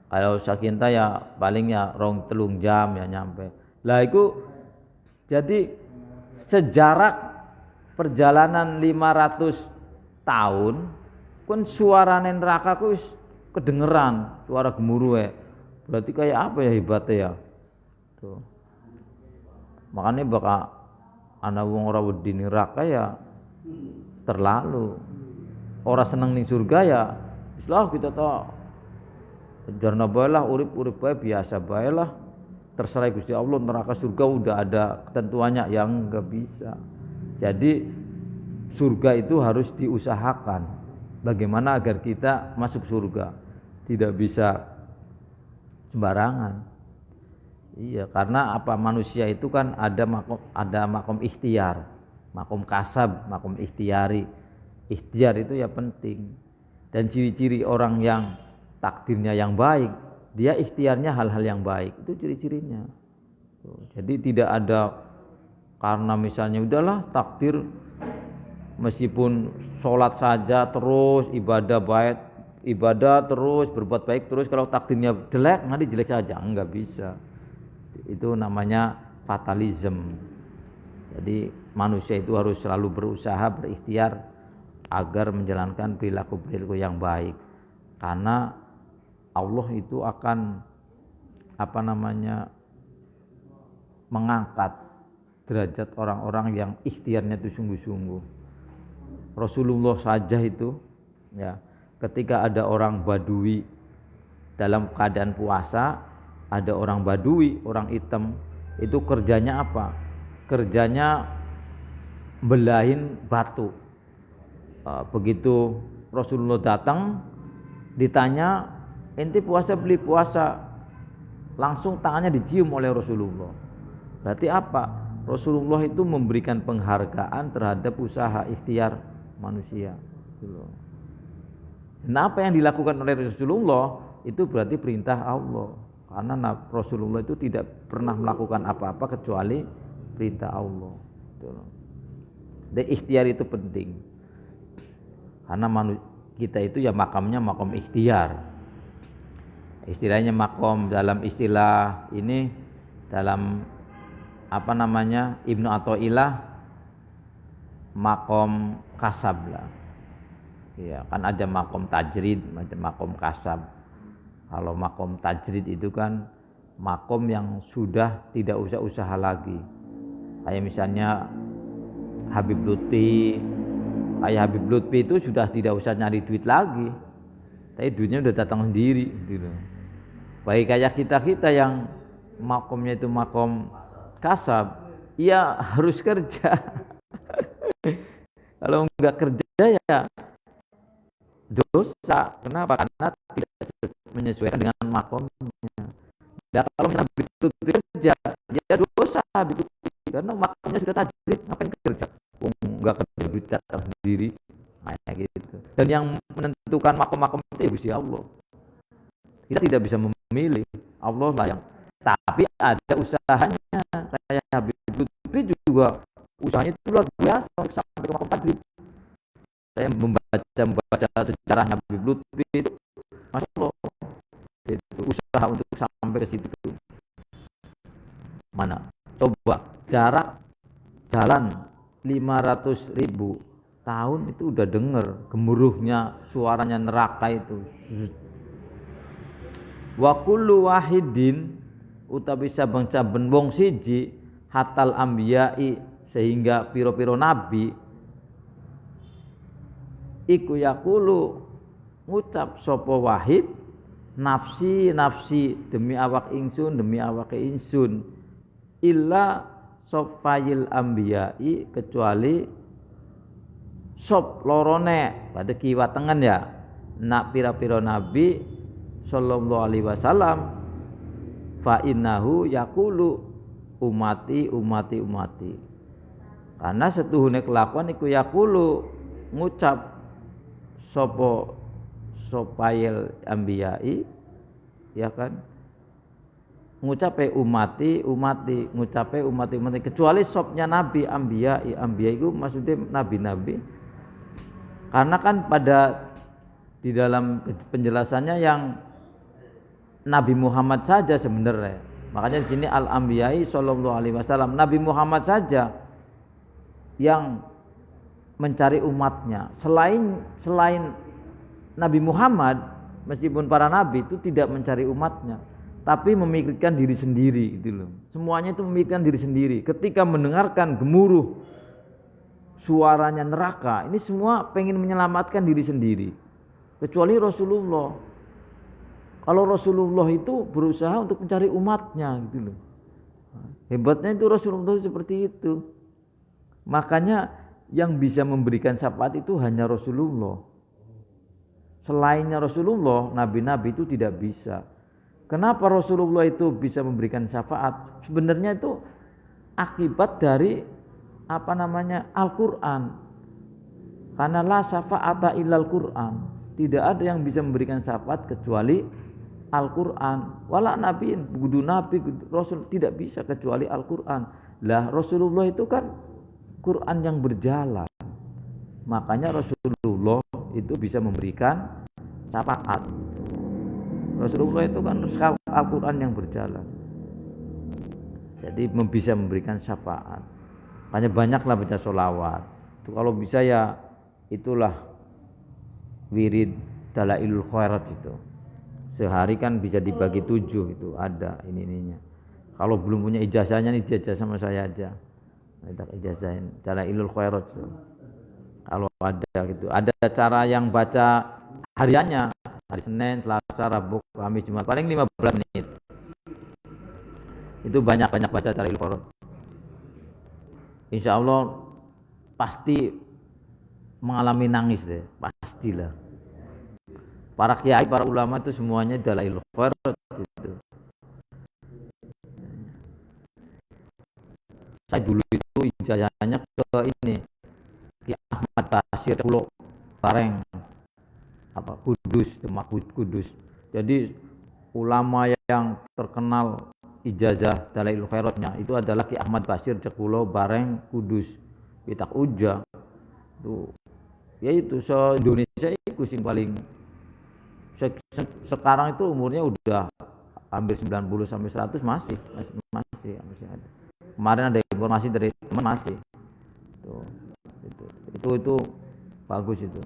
kalau sakinta ya paling ya 2-3 jam ya nyampe. Lah itu jadi sejarah perjalanan 500 tahun kun suarane neraka ku wis kedengeran, suara gemuruhe. Berarti kayak apa ya hebatnya ya. Tuh. Makanya bakal ana wong ora wedi neraka ya terlalu. Ora seneng ning surga ya wis lah kita tahu jarna bae lah urip-urip bae biasa bae lah. Terserah Gusti Allah, neraka surga udah ada ketentuannya yang enggak bisa. Jadi surga itu harus diusahakan. Bagaimana agar kita masuk surga? Tidak bisa sembarangan. Iya, karena apa, manusia itu kan ada makom ikhtiar, makom kasab, makom ikhtiari. Ikhtiar itu ya penting. Dan ciri-ciri orang yang takdirnya yang baik, dia ikhtiarnya hal-hal yang baik, itu ciri-cirinya. Jadi tidak ada karena misalnya udahlah takdir meskipun sholat saja terus ibadah baik, ibadah terus berbuat baik terus, kalau takdirnya jelek nanti jelek saja, enggak bisa. Itu namanya fatalism. Jadi manusia itu harus selalu berusaha, berikhtiar agar menjalankan perilaku-perilaku yang baik, karena Allah itu akan mengangkat derajat orang-orang yang ikhtiarnya itu sungguh-sungguh. Rasulullah saja itu ya, ketika ada orang Badui dalam keadaan puasa, ada orang Badui, orang hitam, itu kerjanya apa? Kerjanya belahin batu. Begitu Rasulullah datang, ditanya, ente puasa beli puasa, langsung tangannya dicium oleh Rasulullah. Berarti apa? Rasulullah itu memberikan penghargaan terhadap usaha ikhtiar manusia. Nah, apa yang dilakukan oleh Rasulullah itu berarti perintah Allah. Karena Rasulullah itu tidak pernah melakukan apa-apa kecuali perintah Allah. Dan ikhtiar itu penting. Karena kita itu ya makamnya makom ikhtiar. Istilahnya makom dalam istilah ini, dalam Ibnu Athaillah, makom kasab lah. Ya, kan ada makom tajrid, ada makom kasab. Kalau makom tajrid itu kan makom yang sudah tidak usah usaha lagi. Kayak misalnya Habib Lutfi. Kayak Habib Lutfi itu sudah tidak usah nyari duit lagi. Tapi duitnya udah datang sendiri gitu. Baik kayak kita yang makomnya itu makom kasab, ya harus kerja. Kalau enggak kerja ya dosa. Kenapa? Karena tidak menyesuaikan dengan makomnya. Dan kalau misalnya begitu kerja, ya dosa begitu, karena makomnya sudah tajrid, ngapain kerja? Enggak kerja, duit datang sendiri, kayak gitu. Dan yang menentukan makom-makom itu ya Gusti Allah. Kita tidak bisa memilih, Allah lah yang. Tapi ada usahanya. Kayak Habib Lutfi juga usahanya itu luar biasa untuk sampai ke makom tajrid. Saya membaca sejarah Habib Lutfi itu, Masya Allah, itu usaha untuk sampai ke situ. Mana? Coba jarak jalan 500.000 tahun itu udah denger gemuruhnya suaranya neraka itu. Wa kullu wahidin utawi saben-saben wong siji hatal ambiyai, sehingga piro-piro nabi iku yaqulu ngucap sapa wahid, nafsi nafsi, demi awak ingsun, demi awake ingsun, illa sofayil ambiyai, kecuali sop lorone pada kiwa tengen ya, nak pira-pira nabi sallallahu alaihi wasallam, fa innahu yaqulu umati umati umati, karena setuhune kelakuan iku yaqulu ngucap sapa sopayil ambiyai, ya kan, ngucape umati ngucape umati kecuali sopnya nabi ambiya itu maksudnya nabi-nabi, karena kan pada di dalam penjelasannya yang Nabi Muhammad saja sebenarnya, makanya di sini al-anbiya'i sallallahu alaihi wasallam, Nabi Muhammad saja yang mencari umatnya. Selain Nabi Muhammad, meskipun para nabi itu tidak mencari umatnya, tapi memikirkan diri sendiri gitu loh. Semuanya itu memikirkan diri sendiri. Ketika mendengarkan gemuruh suaranya neraka, ini semua pengen menyelamatkan diri sendiri. Kecuali Rasulullah. Kalau Rasulullah itu berusaha untuk mencari umatnya gitu loh. Hebatnya itu Rasulullah seperti itu. Makanya yang bisa memberikan syafaat itu hanya Rasulullah. Selainnya Rasulullah, nabi-nabi itu tidak bisa. Kenapa Rasulullah itu bisa memberikan syafaat? Sebenarnya itu akibat dari Al-Quran. Karena la syafa'ata illal Quran. Tidak ada yang bisa memberikan syafaat kecuali Al-Quran. Wala nabiin, kudu nabi, rasul, tidak bisa kecuali Al-Quran. Lah Rasulullah itu kan Quran yang berjalan. Makanya Rasulullah itu bisa memberikan syafaat. Rasulullah itu kan Al-Quran yang berjalan. Jadi bisa memberikan syafaat. Makanya banyaklah baca sholawat. Itu kalau bisa ya itulah wirid Dalailul Khairat itu. Sehari kan bisa dibagi 7 itu ada ininya. Kalau belum punya ijazahnya nih, ijazah sama saya aja. Kita ijazahin Dalailul Khairat. Kalau ada gitu. Ada cara yang baca hariannya. Hari Senin, Selasa, Rabu, Kamis, Jumat. Paling 15 menit. Itu banyak-banyak baca Dalailul Khairat. Insya Allah pasti mengalami nangis deh. Pastilah. Para kiai, para ulama itu semuanya Dalailul Khairat gitu. Saya dulu itu ijazahnya ke ini Ki Ahmad Basir Pulau Bareng Demak Kudus. Jadi ulama yang terkenal ijazah Dalailul Khairatnya itu adalah Ki Ahmad Basir Pulau Bareng Kudus. Kitab Uja itu yaitu se-Indonesia itu sing paling sekarang itu umurnya udah hampir 90 sampai 100 masih ada. Kemarin ada informasi dari teman masih. Itu bagus itu.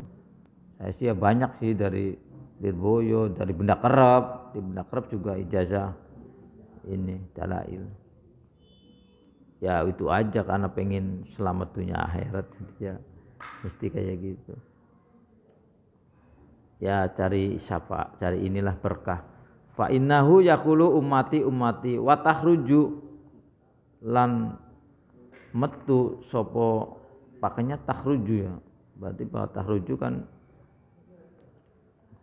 Saya sih ya banyak sih dari Lirboyo, dari Benda Kerep. Di Benda Kerep juga ijazah ini Dalail. Ya itu aja karena pengen selamat dunia akhirat ya mesti kayak gitu. Ya cari syafaat, cari inilah berkah. Fa innahu yaqulu ummati wa tahruju lan metu sapa pakainya tahruju ya. Berarti bahwa tahruju kan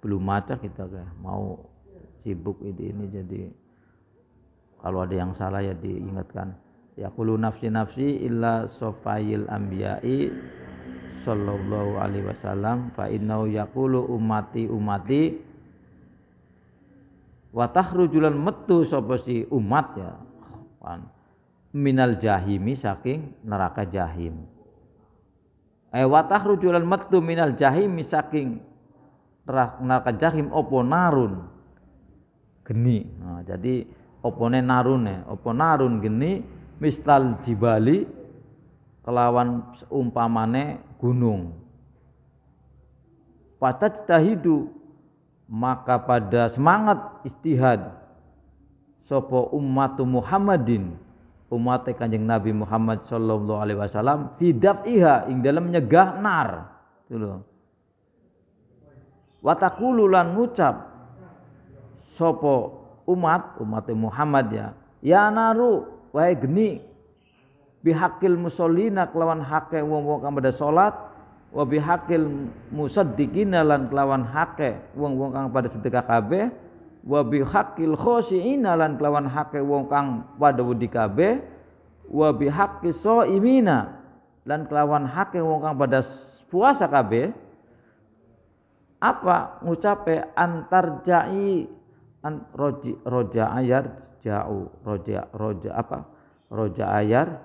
belum maca kita kayak mau sibuk ini jadi kalau ada yang salah ya diingatkan. Yaqulu nafsi illa sofayil anbiya'i sallallahu alaihi wasallam fa innahu yaqulu ummati wa takhrujulan metu sapa si umat ya minal jahimi saking neraka jahim. Wa takhrujulan metu minal jahimi saking neraka jahim opo narun geni. Nah, jadi opone narun geni mistal jibali kelawan seumpamane gunung. Fatajtahidu maka pada semangat istihad sapa ummatu Muhammadin umat Kanjeng Nabi Muhammad sallallahu alaihi wasallam fi daf'iha ing dalam nyegah nar. Itu lho. Wa taqulu lan ngucap sapa umat Muhammad ya naru wae geni bihaqil musallina kelawan hake wong-wong kang pada salat wa bihaqil musaddiqina lan kelawan hake wong-wong kang pada sedekah kabeh wa bihaqil khoshiina lan kelawan hake wong kang pada wedi kabeh wa bihaqqis shaimina lan kelawan hake wong kang pada puasa kabeh apa ngucape antarjai roja ayat roja ayar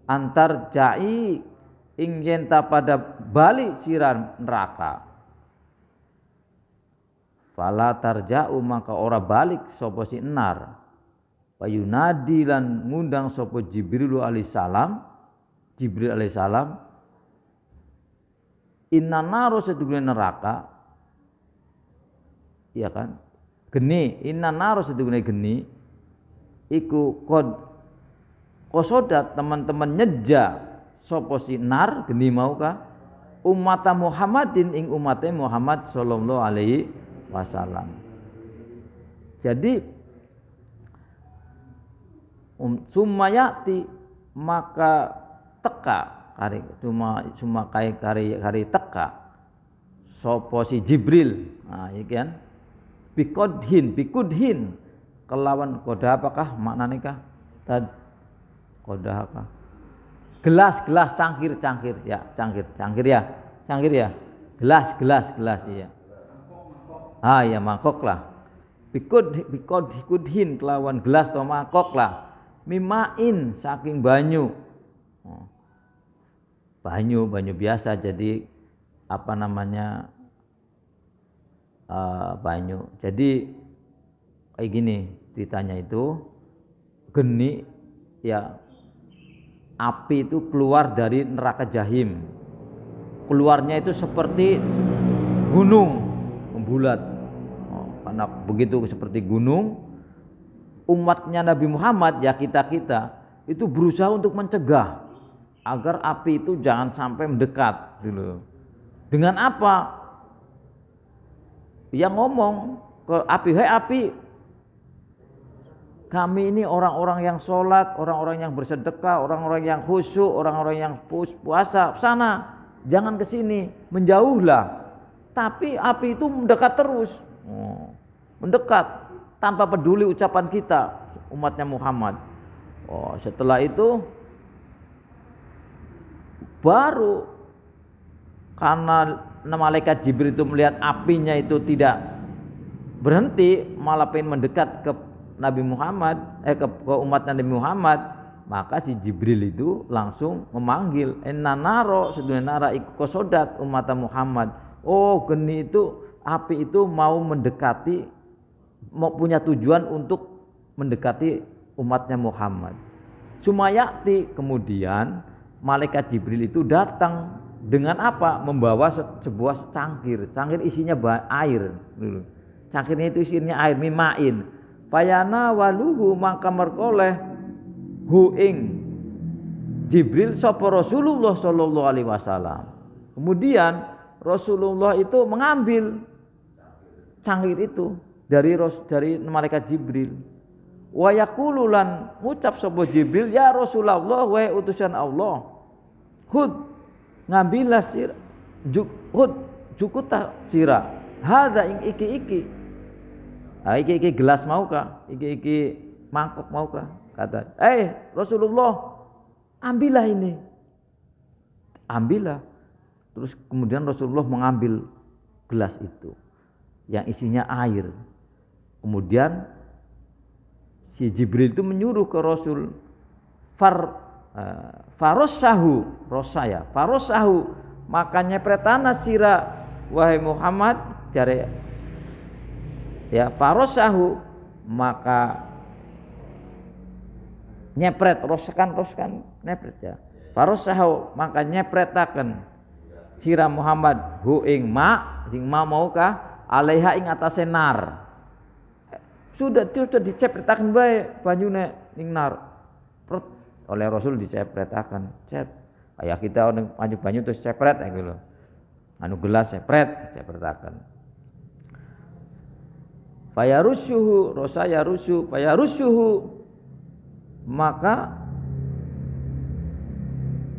antar jai ing yen ta pada balik sira neraka. Fala tarja'u maka ora balik sapa si nar. Wayunadi lan ngundang sapa Jibril alaihissalam. Inna naru sedune neraka. Iya kan? Geni, inna naru sedune geni iku kosodat teman-teman nyeja sapa si nar geni mau ka umat Muhammadin ing umate Muhammad sallallahu alaihi wasallam. Jadi sumayati maka teka kari teka sapa si Jibril. Nah iki kan bikudhin kelawan koda apakah maknane kah? Koda apa? Gelas cangkir ya. Gelas iya. Ah ya mangkok lah. Bikudhin kelawan gelas atau mangkok lah. Mimain saking banyu. Banyu biasa jadi apa namanya banyu. Jadi kayak gini ceritanya itu geni ya api itu keluar dari neraka Jahim. Keluarnya itu seperti gunung membulat. Karena begitu seperti gunung, umatnya Nabi Muhammad ya kita itu berusaha untuk mencegah agar api itu jangan sampai mendekat dulu. Dengan apa? Yang ngomong ke api, "Hei api, kami ini orang-orang yang sholat, orang-orang yang bersedekah, orang-orang yang khusyuk, orang-orang yang puasa, sana, jangan ke sini, menjauhlah." Tapi api itu mendekat terus, mendekat tanpa peduli ucapan kita, umatnya Muhammad. Setelah itu baru karena malaikat Jibril itu melihat apinya itu tidak berhenti, malah pengen mendekat ke Nabi Muhammad, ke umat Nabi Muhammad, maka si Jibril itu langsung memanggil inna naro sedune nara iku kosodat umat Muhammad. Oh geni itu api itu mau mendekati, mau punya tujuan untuk mendekati umatnya Muhammad. Sumayati kemudian malaikat Jibril itu datang dengan apa? Membawa sebuah cangkir isinya air dulu. Cangkirnya itu isinya air mimain. Fayana waluhu maka merkoleh hu ing Jibril sapa Rasulullah sallallahu alaihi wasallam. Kemudian Rasulullah itu mengambil cangkir itu dari malaikat Jibril. Wa yaqulu lan ngucap sapa Jibril, "Ya Rasulullah, wahai utusan Allah, hud ngambillah sir jukuta sira hadza ing iki iki gelas maukah, iki mangkok maukah?" Kata Rasulullah, ambillah ini, ambillah. Terus kemudian Rasulullah mengambil gelas itu yang isinya air. Kemudian si Jibril itu menyuruh ke Rasul farosahu maka nyepretana sira wahai Muhammad jare ya farosahu maka nyepret roskan nyepret ya farosahu maka nyepretaken sira Muhammad hu ing ma sing maukah alaiha ing atase nar. Sudah dicepretaken bae banyune ning nar. Oleh Rasul dicepretaken. Kayak kita anu banyu terus cepret gitu loh. Anu gelas cepretaken. Fayarusyuhu rosaya rusyu fayarusyuhu maka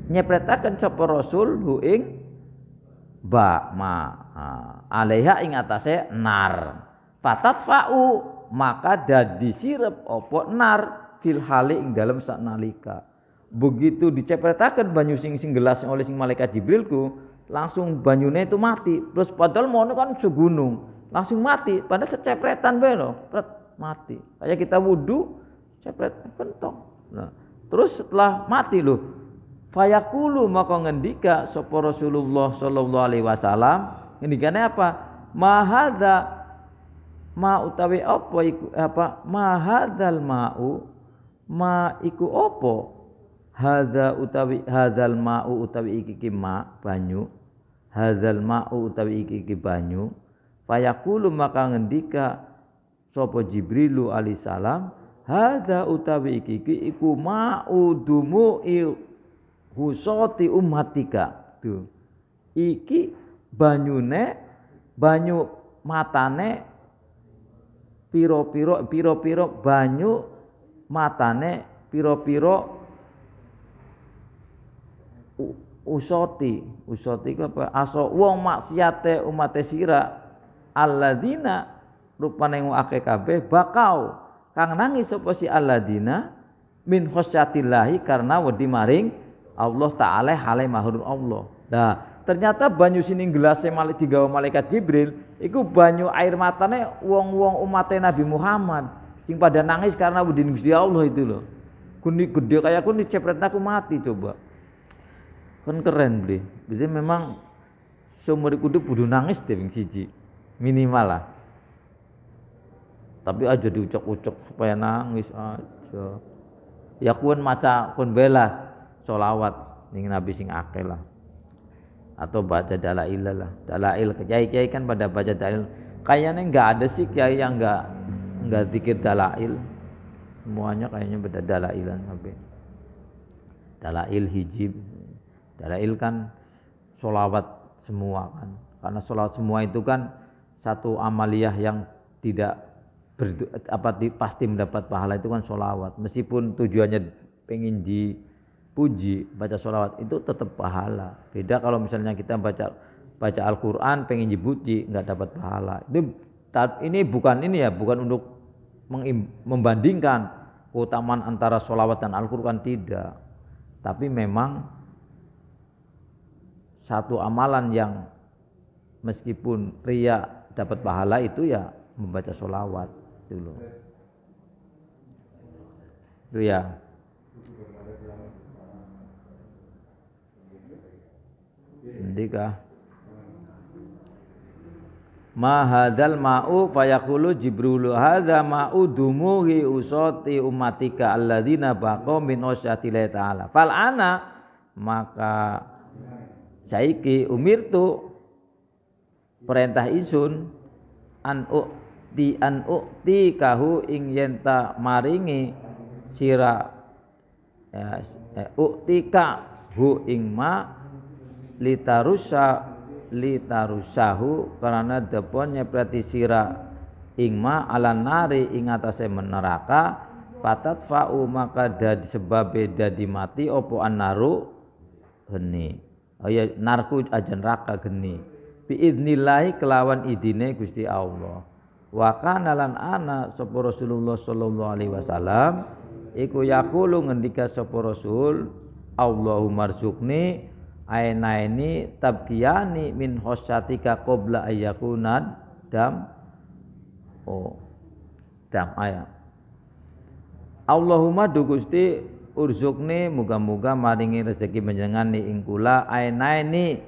nyepretaken sapa Rasul hu ing alaiha ing atase nar. Fatatfa'u maka dadi sirep opo nar fil hali ing dalem saknalika. Begitu dicepretaken banyu sing gelas oleh sing malaikat Jibril ku, langsung banyune itu mati. Terus padahal mono kan segunung, langsung mati. Padahal secepretan bae lho, mati. Kayak kita wudu cepret kentok. Nah, terus setelah mati loh, fayaqulu maka ngendika sapa Rasulullah sallallahu alaihi wasallam, ngendikane apa? Ma hadza ma utawi apa iku apa? Ma hadzal ma'u ma iku apa? Hadza utawi hadzal ma'u utawi iki ma banyu. Hadzal ma'u utawi iki banyu. Fayaqulu maka ngendika sapa Jibrilu alaihi salam, hadza utawi iki iku ma'udumu husati ummatika. Tuh. Iki banyune banyu matane piro-piro banyu matane piro-piro usoti ku apa aso wong maksiate umate sira alladzina rupane akeh kabeh bakau kang nangis sapa si alladzina min khosyatillahi karena wedi maring Allah taala hale mahur Allah. Nah, ternyata banyu sini gelasnya malik digawa malaikat Jibril iku banyu air matane wong-wong umate Nabi Muhammad sing pada nangis karena wedi Gusti Allah itu loh. Kuni gede kayak kuni cepret aku mati coba. Kan keren beli. Jadi memang seumur hidup kudu nangis deh siji minimal lah. Tapi aja diucok-ucok supaya nangis aja. Ya kun maca kun bela sholawat ning Nabi sing akeh lah. Atau baca dalail lah. Dalail kiai-kiai kan pada baca dalail. Kayaknya enggak ada sih kiai yang enggak zikir dalail. Semuanya kayaknya beda dalailan sampai. Dalail hijib. Dalail kan sholawat semua kan. Karena sholawat semua itu kan satu amaliyah yang tidak pasti mendapat pahala itu kan sholawat. Meskipun tujuannya pengen dipuji, baca sholawat itu tetap pahala. Beda kalau misalnya kita baca Al-Quran pengen dipuji nggak dapat pahala. Ini bukan untuk membandingkan keutamaan antara sholawat dan Al-Quran, tidak. Tapi memang satu amalan yang meskipun riya dapat pahala itu ya membaca sholawat dulu. Itu ya. Ndika. Ma hadzal ma'u fayaqulu Jibrilu hadza ma'u dumuhi usati ummatika alladzina baqau min usyatillahi ta'ala. Fal ana maka saiki umirtu perintah isun an ukti kahu ing yenta maringi sira uktika hu ing ma litarusahu karena depon nyepreti sira ing ma ala nari ing atase neraka patat fa'u maka dadi sebabe dadi mati opo annaru geni. Oh ya narku aja neraka geni. Biidznillah kelawan idine Gusti Allah. Wa kana lan ana sapa Rasulullah sallallahu alaihi wasallam iku yaqulu ngendika sapa Rasul Allahumma rzuqni ainaini tabkiyani min khosyatika qabla ayyakunan dam ayat. Allahumma du Gusti urzukni muga-muga maringi rezeki panjenengan ing kula ainaini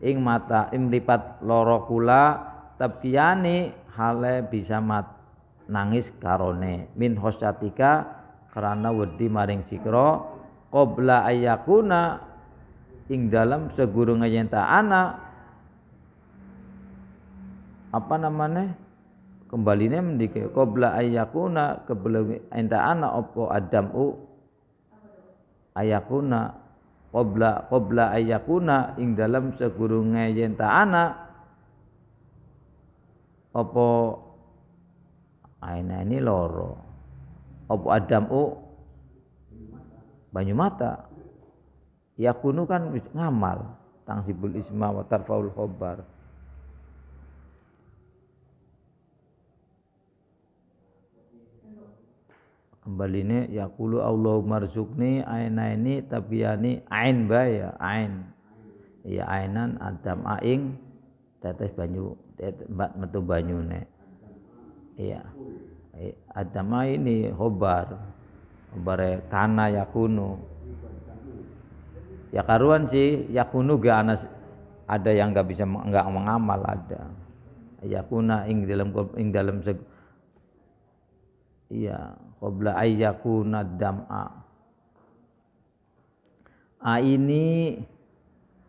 ing mata imlipat loro kula tabkiyani hale bisa nangis karone min khosyatika karena wedi maring sikra qabla ayyakuna ing dalam segurunge yen ta ana apa namanya kembaline mendike qabla ayyakuna kebelum enta ana opo adamu ayakuna qabla ayakuna ing dalam segurunge yen ta ana apa aina ini loro apa adamu banyu mata yakunu kan ngamal tangsibul isma wa tarfaul khobar. Kembali ini yaqulu Allahumma rzuqni ainaini tabiyani ain baya ain ya ainan adam aing tetes banyu mbak metu banyune iya adam ini khobar bare kana yakunu. Ya karuan sih yakunu gak ada yang enggak bisa enggak mengamal ada. Yakuna ing dalam iya qabla ayyakuna dam'a. Ini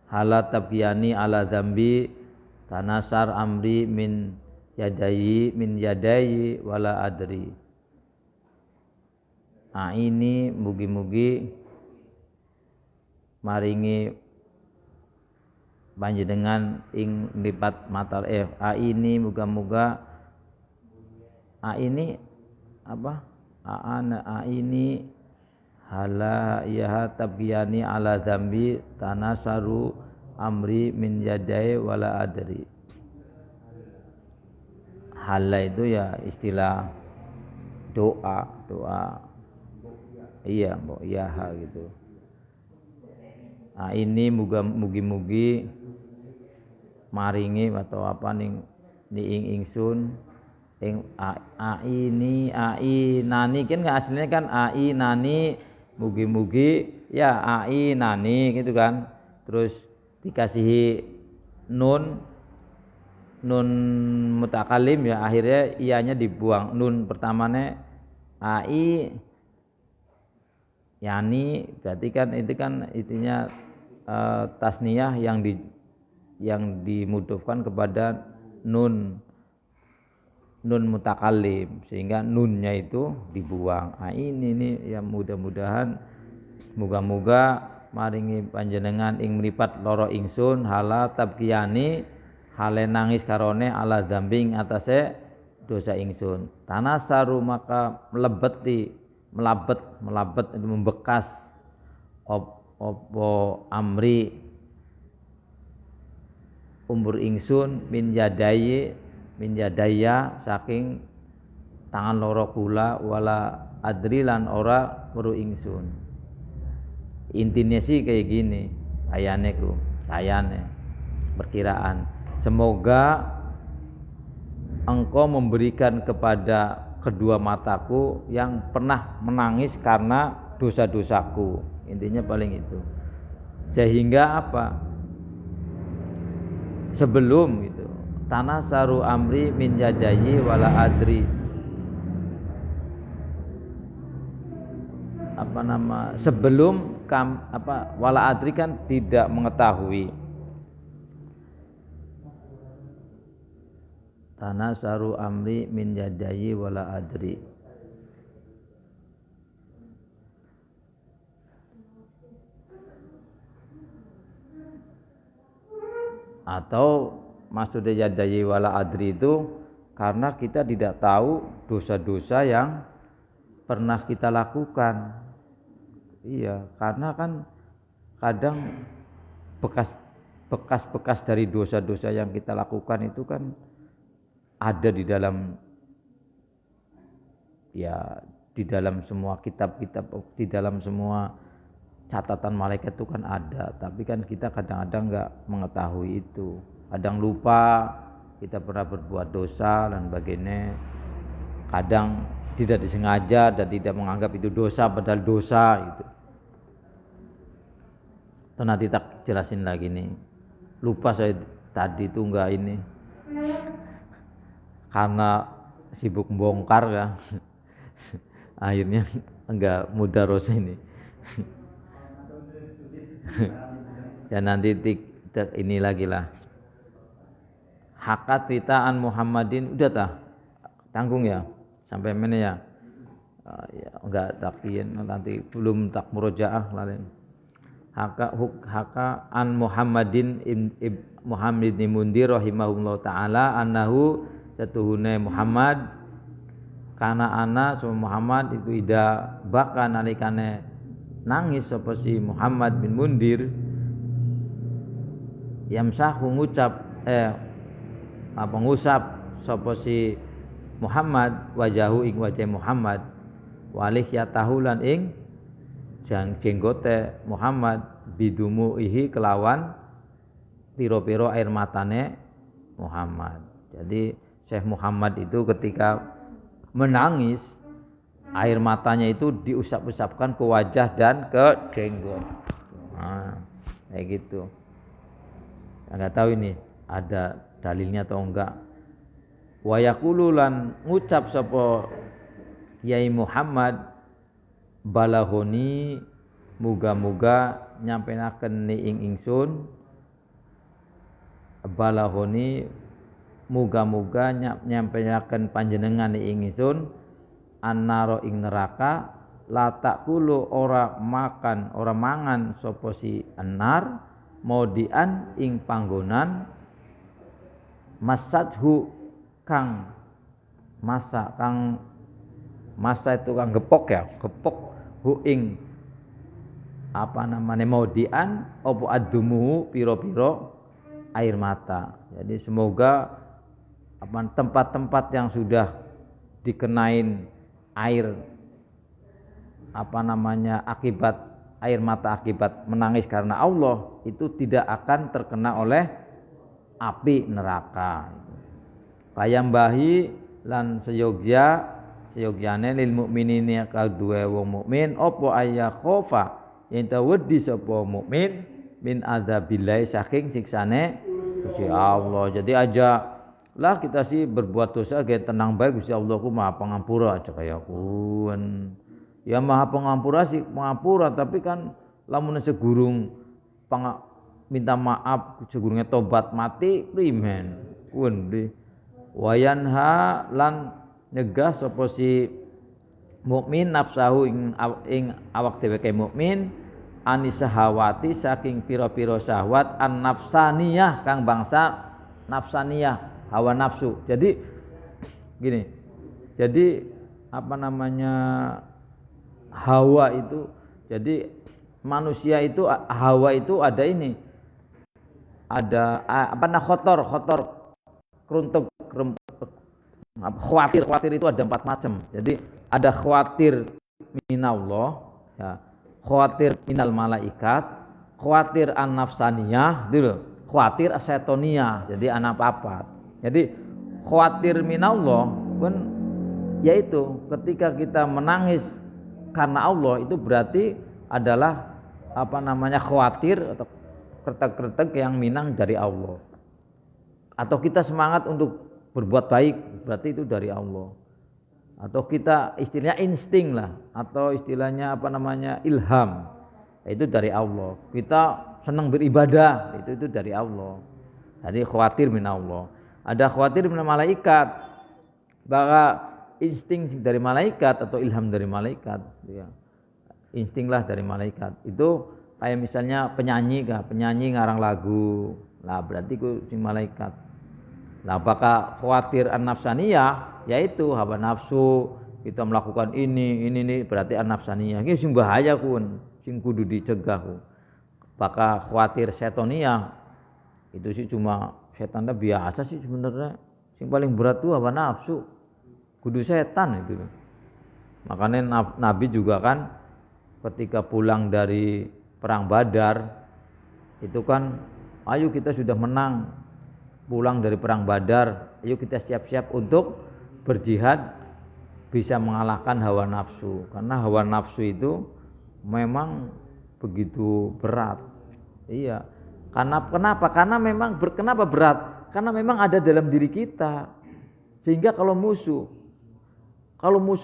halat tabiyani ala zambi tanasar amri min yadayi wala adri. Ini mugi-mugi maringi panjenengan ing lipat matal ini muga-muga ini apa ini hala ya tabiyani ala zambi tanasaru amri min yadai wala adri. Hala itu ya istilah doa iya mbok ya gitu. Ini mugi-mugi maringi atau apa ning ingsun ing ini nani kan aslinya kan nani mugi-mugi ya nani gitu kan, terus dikasihi nun mutakalim ya akhirnya ianya dibuang, nun pertamanya yani berarti kan itu kan intinya tasniyah yang dimudofkan kepada nun mutakalim sehingga nunnya itu dibuang. Ini ya mudah-mudahan moga-moga maringi panjenengan ing mripat loro ingsun hala tabkiyani hale nangis karone ala dzambing atase dosa ingsun. Tanasaru maka melabet itu membekas opo amri umur ingsun min yadaya saking tangan loro kula wala adrilan ora weruh ingsun. Intinya sih kayak gini ayane perkiraan, semoga engkau memberikan kepada kedua mataku yang pernah menangis karena dosa-dosaku. Intinya paling itu. Sehingga apa? Sebelum itu tanasaru amri min yadayi wala adri. Sebelum wala adri kan tidak mengetahui. Tanasaru amri min yadayi wala adri. Atau maksudnya yadayi wala adri itu karena kita tidak tahu dosa-dosa yang pernah kita lakukan. Iya, karena kan kadang bekas-bekas dari dosa-dosa yang kita lakukan itu kan ada di dalam semua kitab-kitab, di dalam semua catatan malaikat itu kan ada, tapi kan kita kadang-kadang enggak mengetahui itu. Kadang lupa kita pernah berbuat dosa dan sebagainya. Kadang tidak disengaja dan tidak menganggap itu dosa padahal dosa itu. Itu nanti tak jelasin lagi nih. Lupa saya tadi itu enggak ini. Karena sibuk bongkar kan. Akhirnya enggak mudaros ini. Ya nanti ini lagi lah. Hakat ritaan Muhammadin udah tah tanggung ya sampai mana ya, ya enggak takian nanti belum tak murojaah lain. Haka an Muhammadin Muhammad bin Mundir rahimahullah taala annahu satuhune Muhammad kana ana sama Muhammad itu ida baka nalikane nangis sapa si Muhammad bin Mundir yamsahu ngucap ngusap sapa si Muhammad wajahu ing wajah Muhammad walih ya tahulan ing jenggote Muhammad bidumuihi kelawan piro-piro air matane Muhammad. Jadi Syekh Muhammad itu ketika menangis air matanya itu diusap-usapkan ke wajah dan ke jenggot. Nah, kayak gitu. Enggak tahu ini ada dalilnya atau enggak. Wa yaqulu lan ngucap sapa Kiai Muhammad balahoni muga-muga nyampenaken ni ing ingsun balahoni muga-muga nyampenaken panjenengan ni ing ingsun annaro ing neraka la takulu ora makan ora mangan sapa si annar maudian ing panggonan masadhu kang masa itu kang gepok ya gepok hu ing apa namanya maudian opo adumu piro-piro air mata. Jadi semoga apa tempat-tempat yang sudah dikenain air apa namanya akibat air mata akibat menangis karena Allah itu tidak akan terkena oleh api neraka. Payambahi lan seyogyane lil mukminina kaduwe wong mukmin apa aya khofa yen wedi sapa mukmin min adzabillahi saking siksane Gusti Allah. Jadi aja lah kita sih berbuat dosa ge tenang bae Gusti Allah ku Maha Pengampura aja kaya kun. Ya Maha Pengampura sih pengapura tapi kan lamun segurung minta maaf segurunge tobat mati primen kun di wayanha lan nyegah sapa si mukmin nafsahu ing awak dheweke mukmin anisahawati saking pira-pira syahwat an nafsaniyah kang bangsa nafsaniyah hawa nafsu. Jadi gini. Jadi apa namanya hawa itu jadi manusia itu hawa itu ada ini. Ada apa khotor keruntuk khawatir itu ada 4 macam. Jadi ada khawatir minallah ya, khawatir minal malaikat, khawatir an-nafsaniyah, gitu. Khawatir asyatoniyah. Jadi anak papat. Jadi khawatir minallah kan yaitu ketika kita menangis karena Allah itu berarti adalah apa namanya khawatir atau kretek-kretek yang minang dari Allah. Atau kita semangat untuk berbuat baik berarti itu dari Allah. Atau kita istilahnya insting lah atau istilahnya apa namanya ilham itu dari Allah. Kita senang beribadah itu dari Allah. Jadi khawatir min Allah. Ada khawatir min malaikat. Bahwa insting dari malaikat atau ilham dari malaikat ya. Insting lah dari malaikat. Itu kayak misalnya penyanyi ngarang lagu. Lah berarti ku sing malaikat. Nah, apakah khawatir an-nafsaniyah yaitu hawa nafsu kita melakukan ini berarti an-nafsaniyah. Ini sing bahaya kun, sing kudu dicegah kun. Apakah khawatir setoniyah itu sih cuma setan biasa sih sebenarnya. Sing paling berat tuh hawa nafsu. Kudu setan itu. Makanya Nabi juga kan ketika pulang dari perang Badar itu kan ayo kita sudah menang pulang dari perang Badar, ayo kita siap-siap untuk berjihad bisa mengalahkan hawa nafsu. Karena hawa nafsu itu memang begitu berat. Iya. Kenapa? Karena memang kenapa berat? Karena memang ada dalam diri kita. Sehingga kalau musuh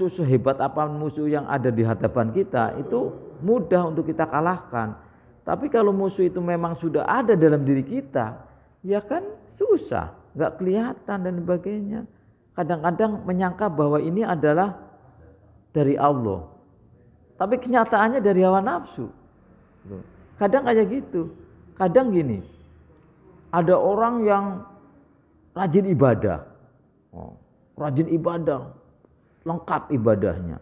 sehebat apa musuh yang ada di hadapan kita itu mudah untuk kita kalahkan. Tapi kalau musuh itu memang sudah ada dalam diri kita, ya kan susah, nggak kelihatan dan sebagainya. Kadang-kadang menyangka bahwa ini adalah dari Allah, tapi kenyataannya dari hawa nafsu. Kadang kayak gitu, kadang gini, ada orang yang rajin ibadah, lengkap ibadahnya.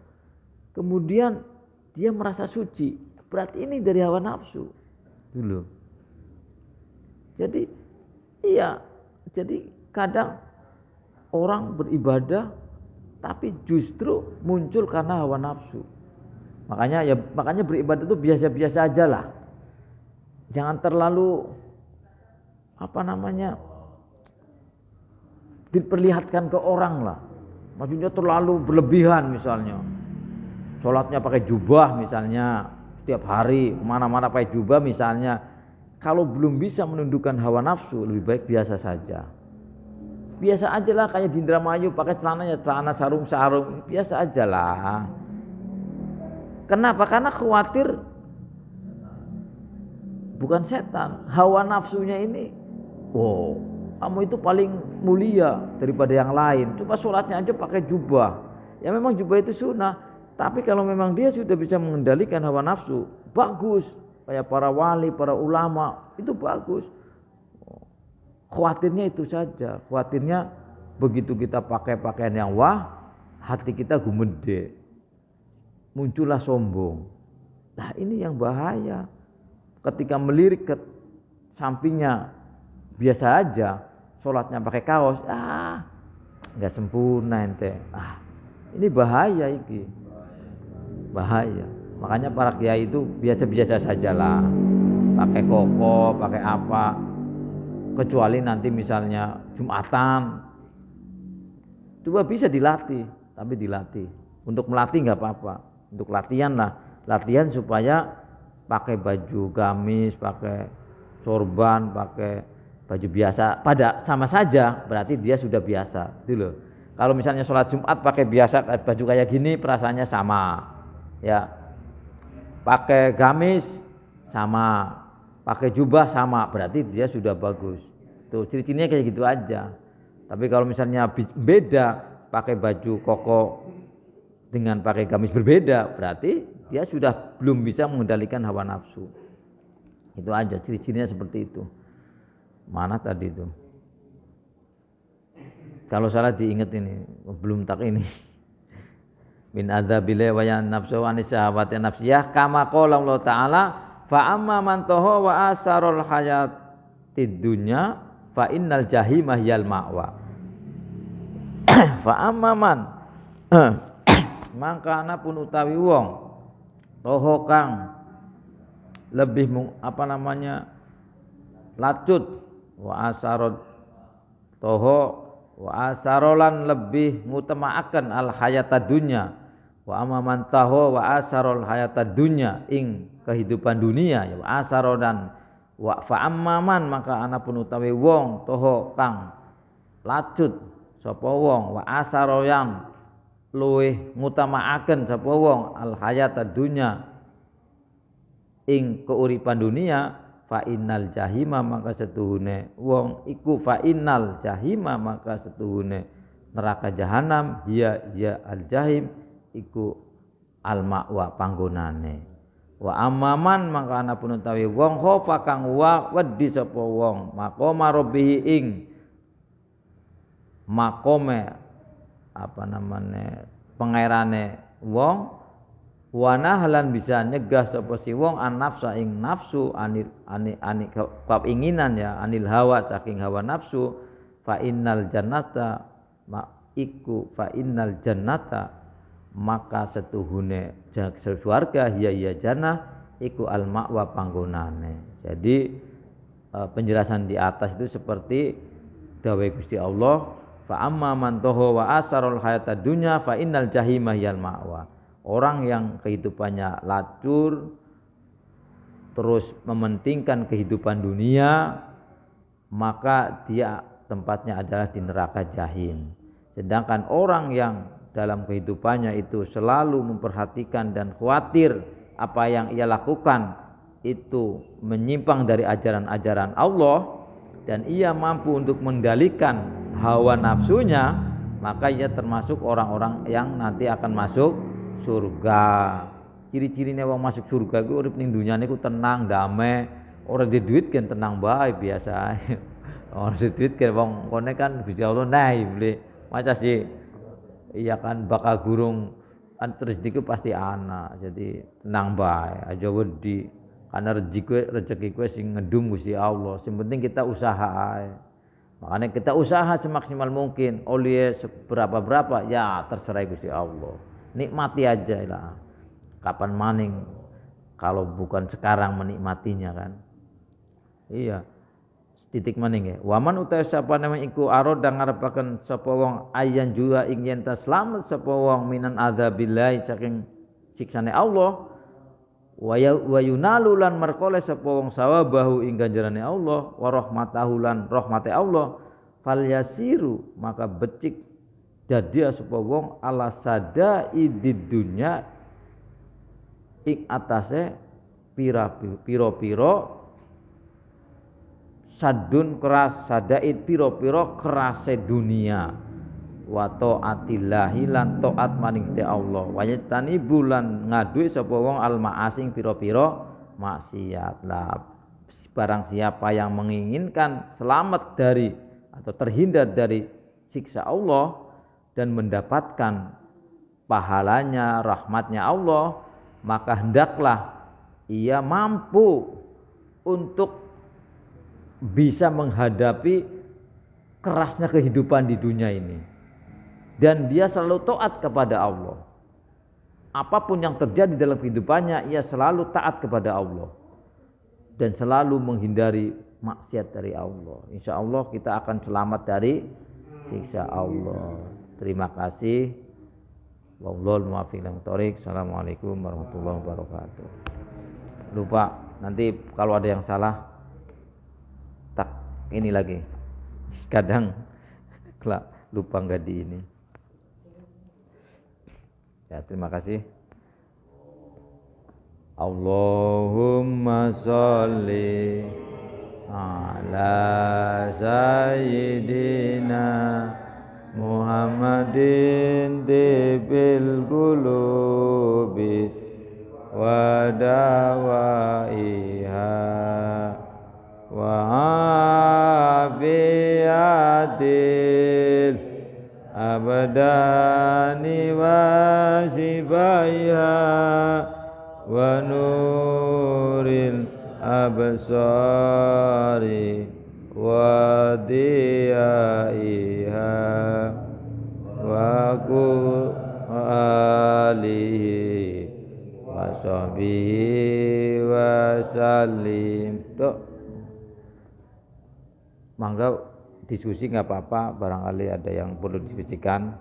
Kemudian dia merasa suci, berarti ini dari hawa nafsu dulu. Jadi kadang orang beribadah tapi justru muncul karena hawa nafsu. Makanya beribadah itu biasa-biasa aja lah. Jangan terlalu diperlihatkan ke orang lah. Maksudnya terlalu berlebihan misalnya. sholatnya pakai jubah misalnya, setiap hari kemana-mana pakai jubah misalnya, kalau belum bisa menundukkan hawa nafsu, lebih baik biasa saja. Biasa aja lah, kayak di Indramayu pakai celananya celana sarung-sarung, biasa aja lah. Kenapa? Karena khawatir bukan setan, hawa nafsunya ini. Wow, kamu itu paling mulia daripada yang lain. Coba sholatnya aja pakai jubah. Ya memang jubah itu sunnah, tapi kalau memang dia sudah bisa mengendalikan hawa nafsu, bagus. Kayak para wali, para ulama, itu bagus. Khawatirnya itu saja. Khawatirnya begitu kita pakai pakaian yang wah, hati kita gumede, muncullah sombong. Nah ini yang bahaya. Ketika melirik ke sampingnya biasa aja, sholatnya pakai kaos, nggak sempurna ente. Ini bahaya iki, bahaya. Makanya para kiai itu biasa-biasa sajalah, pakai koko, pakai apa. Kecuali nanti misalnya Jumatan, coba bisa dilatih, tapi dilatih. Untuk melatih nggak apa-apa, untuk latihan lah, latihan supaya pakai baju gamis, pakai sorban, pakai baju biasa, pada sama saja, berarti dia sudah biasa, gitu loh. Kalau misalnya sholat Jumat pakai biasa baju kayak gini, perasaannya sama, ya. Pakai gamis sama, pakai jubah sama, berarti dia sudah bagus. Tuh ciri-cirinya kayak gitu aja. Tapi kalau misalnya beda, pakai baju koko dengan pakai gamis berbeda, berarti dia sudah belum bisa mengendalikan hawa nafsu. Itu aja ciri-cirinya seperti itu. Mana tadi itu? Kalau salah diingat ini, belum tak ini. Min adzabil wa yan nafsu wa nisawati nafsiyah kama qala Allah taala fa amma man taha wa asarul hayatid dunya fa innal jahima hiyal ma'wa. Fa amma man mangkana pun utawi wong toho kang lebih lacut wa asarot toho wa asarolan lebih ngutamaaken al hayata dunya wa amaman taho wa asarol hayata dunya ing kehidupan dunia ya wa asarodan wa fa amman maka ana pun utawi wong toho kang lacut sapa wong wa asaroyan luweh ngutamaaken sapa wong al hayata dunya ing keuripan dunia fa innal jahima maka setuhune wong iku fa innal jahima maka setuhune neraka jahanam ya al jahim iku al ma'wa panggonane wa amman maka ana pun utawi wong khofa kang wedi sapa wong maqama rabbih ing makome pengairane wong wanahlan bisa nyegah sapa si wong an nafsa ing nafsu anil keinginan ya anil hawa saking hawa nafsu fa innal jannata maka setuhune swarga hiya jannah iku al ma'wa panggonane. Jadi penjelasan di atas itu seperti dawuh Gusti Allah fa amma man taha wa asarul hayatad dunya fa innal jahima hiyal ma'wa. Orang yang kehidupannya lacur terus mementingkan kehidupan dunia, maka dia tempatnya adalah di neraka jahim. Sedangkan orang yang dalam kehidupannya itu selalu memperhatikan dan khawatir apa yang ia lakukan itu menyimpang dari ajaran-ajaran Allah dan ia mampu untuk mengendalikan hawa nafsunya, maka ia termasuk orang-orang yang nanti akan masuk surga. Ciri-cirinya wong masuk surga ku urip ning dunyane ku tenang, damai, ora di duit kan tenang bae biasa. Ora di duit kan wong kene kan Gusti Allah nae beli. Maca sih iya kan bakal gurung kan rezeki pasti ana. Jadi tenang bae, aja wedi. Karena rezeki kowe sing ngedum Gusti Allah. Sing penting kita usaha ae. Makanya kita usaha semaksimal mungkin. Oleh seberapa ya terserah Gusti Allah. Nikmati aja lah. Kapan maning kalau bukan sekarang menikmatinya kan. Iya. Titik maning ya. Waman utawi sapa namanya iku aroda ngarepaken sapa wong ayan juga ing yen ta slamet sapa wong minan adzabillahi saking siksane Allah, wa yunalu lan merkole sapa wong sawabahu ing ganjarane Allah, wa rahmatahu lan rahmate Allah, falyasiru maka becik dadi sapa wong ala sadaidid dunya ing atase pira-pira sadun keras sadaid pira-pira kerase dunia wa taatillahi lan taat maring Allah wa yatani bulan ngadui sapa wong al maasing pira-pira maksiat. Lah barang siapa yang menginginkan selamat dari atau terhindar dari siksa Allah dan mendapatkan pahalanya rahmatnya Allah, maka hendaklah ia mampu untuk bisa menghadapi kerasnya kehidupan di dunia ini, dan dia selalu taat kepada Allah. Apapun yang terjadi dalam kehidupannya, ia selalu taat kepada Allah dan selalu menghindari maksiat dari Allah. Insya Allah kita akan selamat dari siksa Allah. Terima kasih. Wallahul muwaffiq ila thoriq. Assalamualaikum warahmatullahi wabarakatuh. Lupa nanti kalau ada yang salah tak ini lagi. Kadang lupa enggak di ini. Ya, terima kasih. Allahumma sholli ala sayyidina Muhammadin tibil qulubi wa dawaiha wa afiyatil abdani wa shifaiha wa nuril absari wa diyaiha wa alihi wa sahbihi wa salim. Tuh, mangga diskusi nggak apa-apa, barangkali ada yang perlu diskusikan.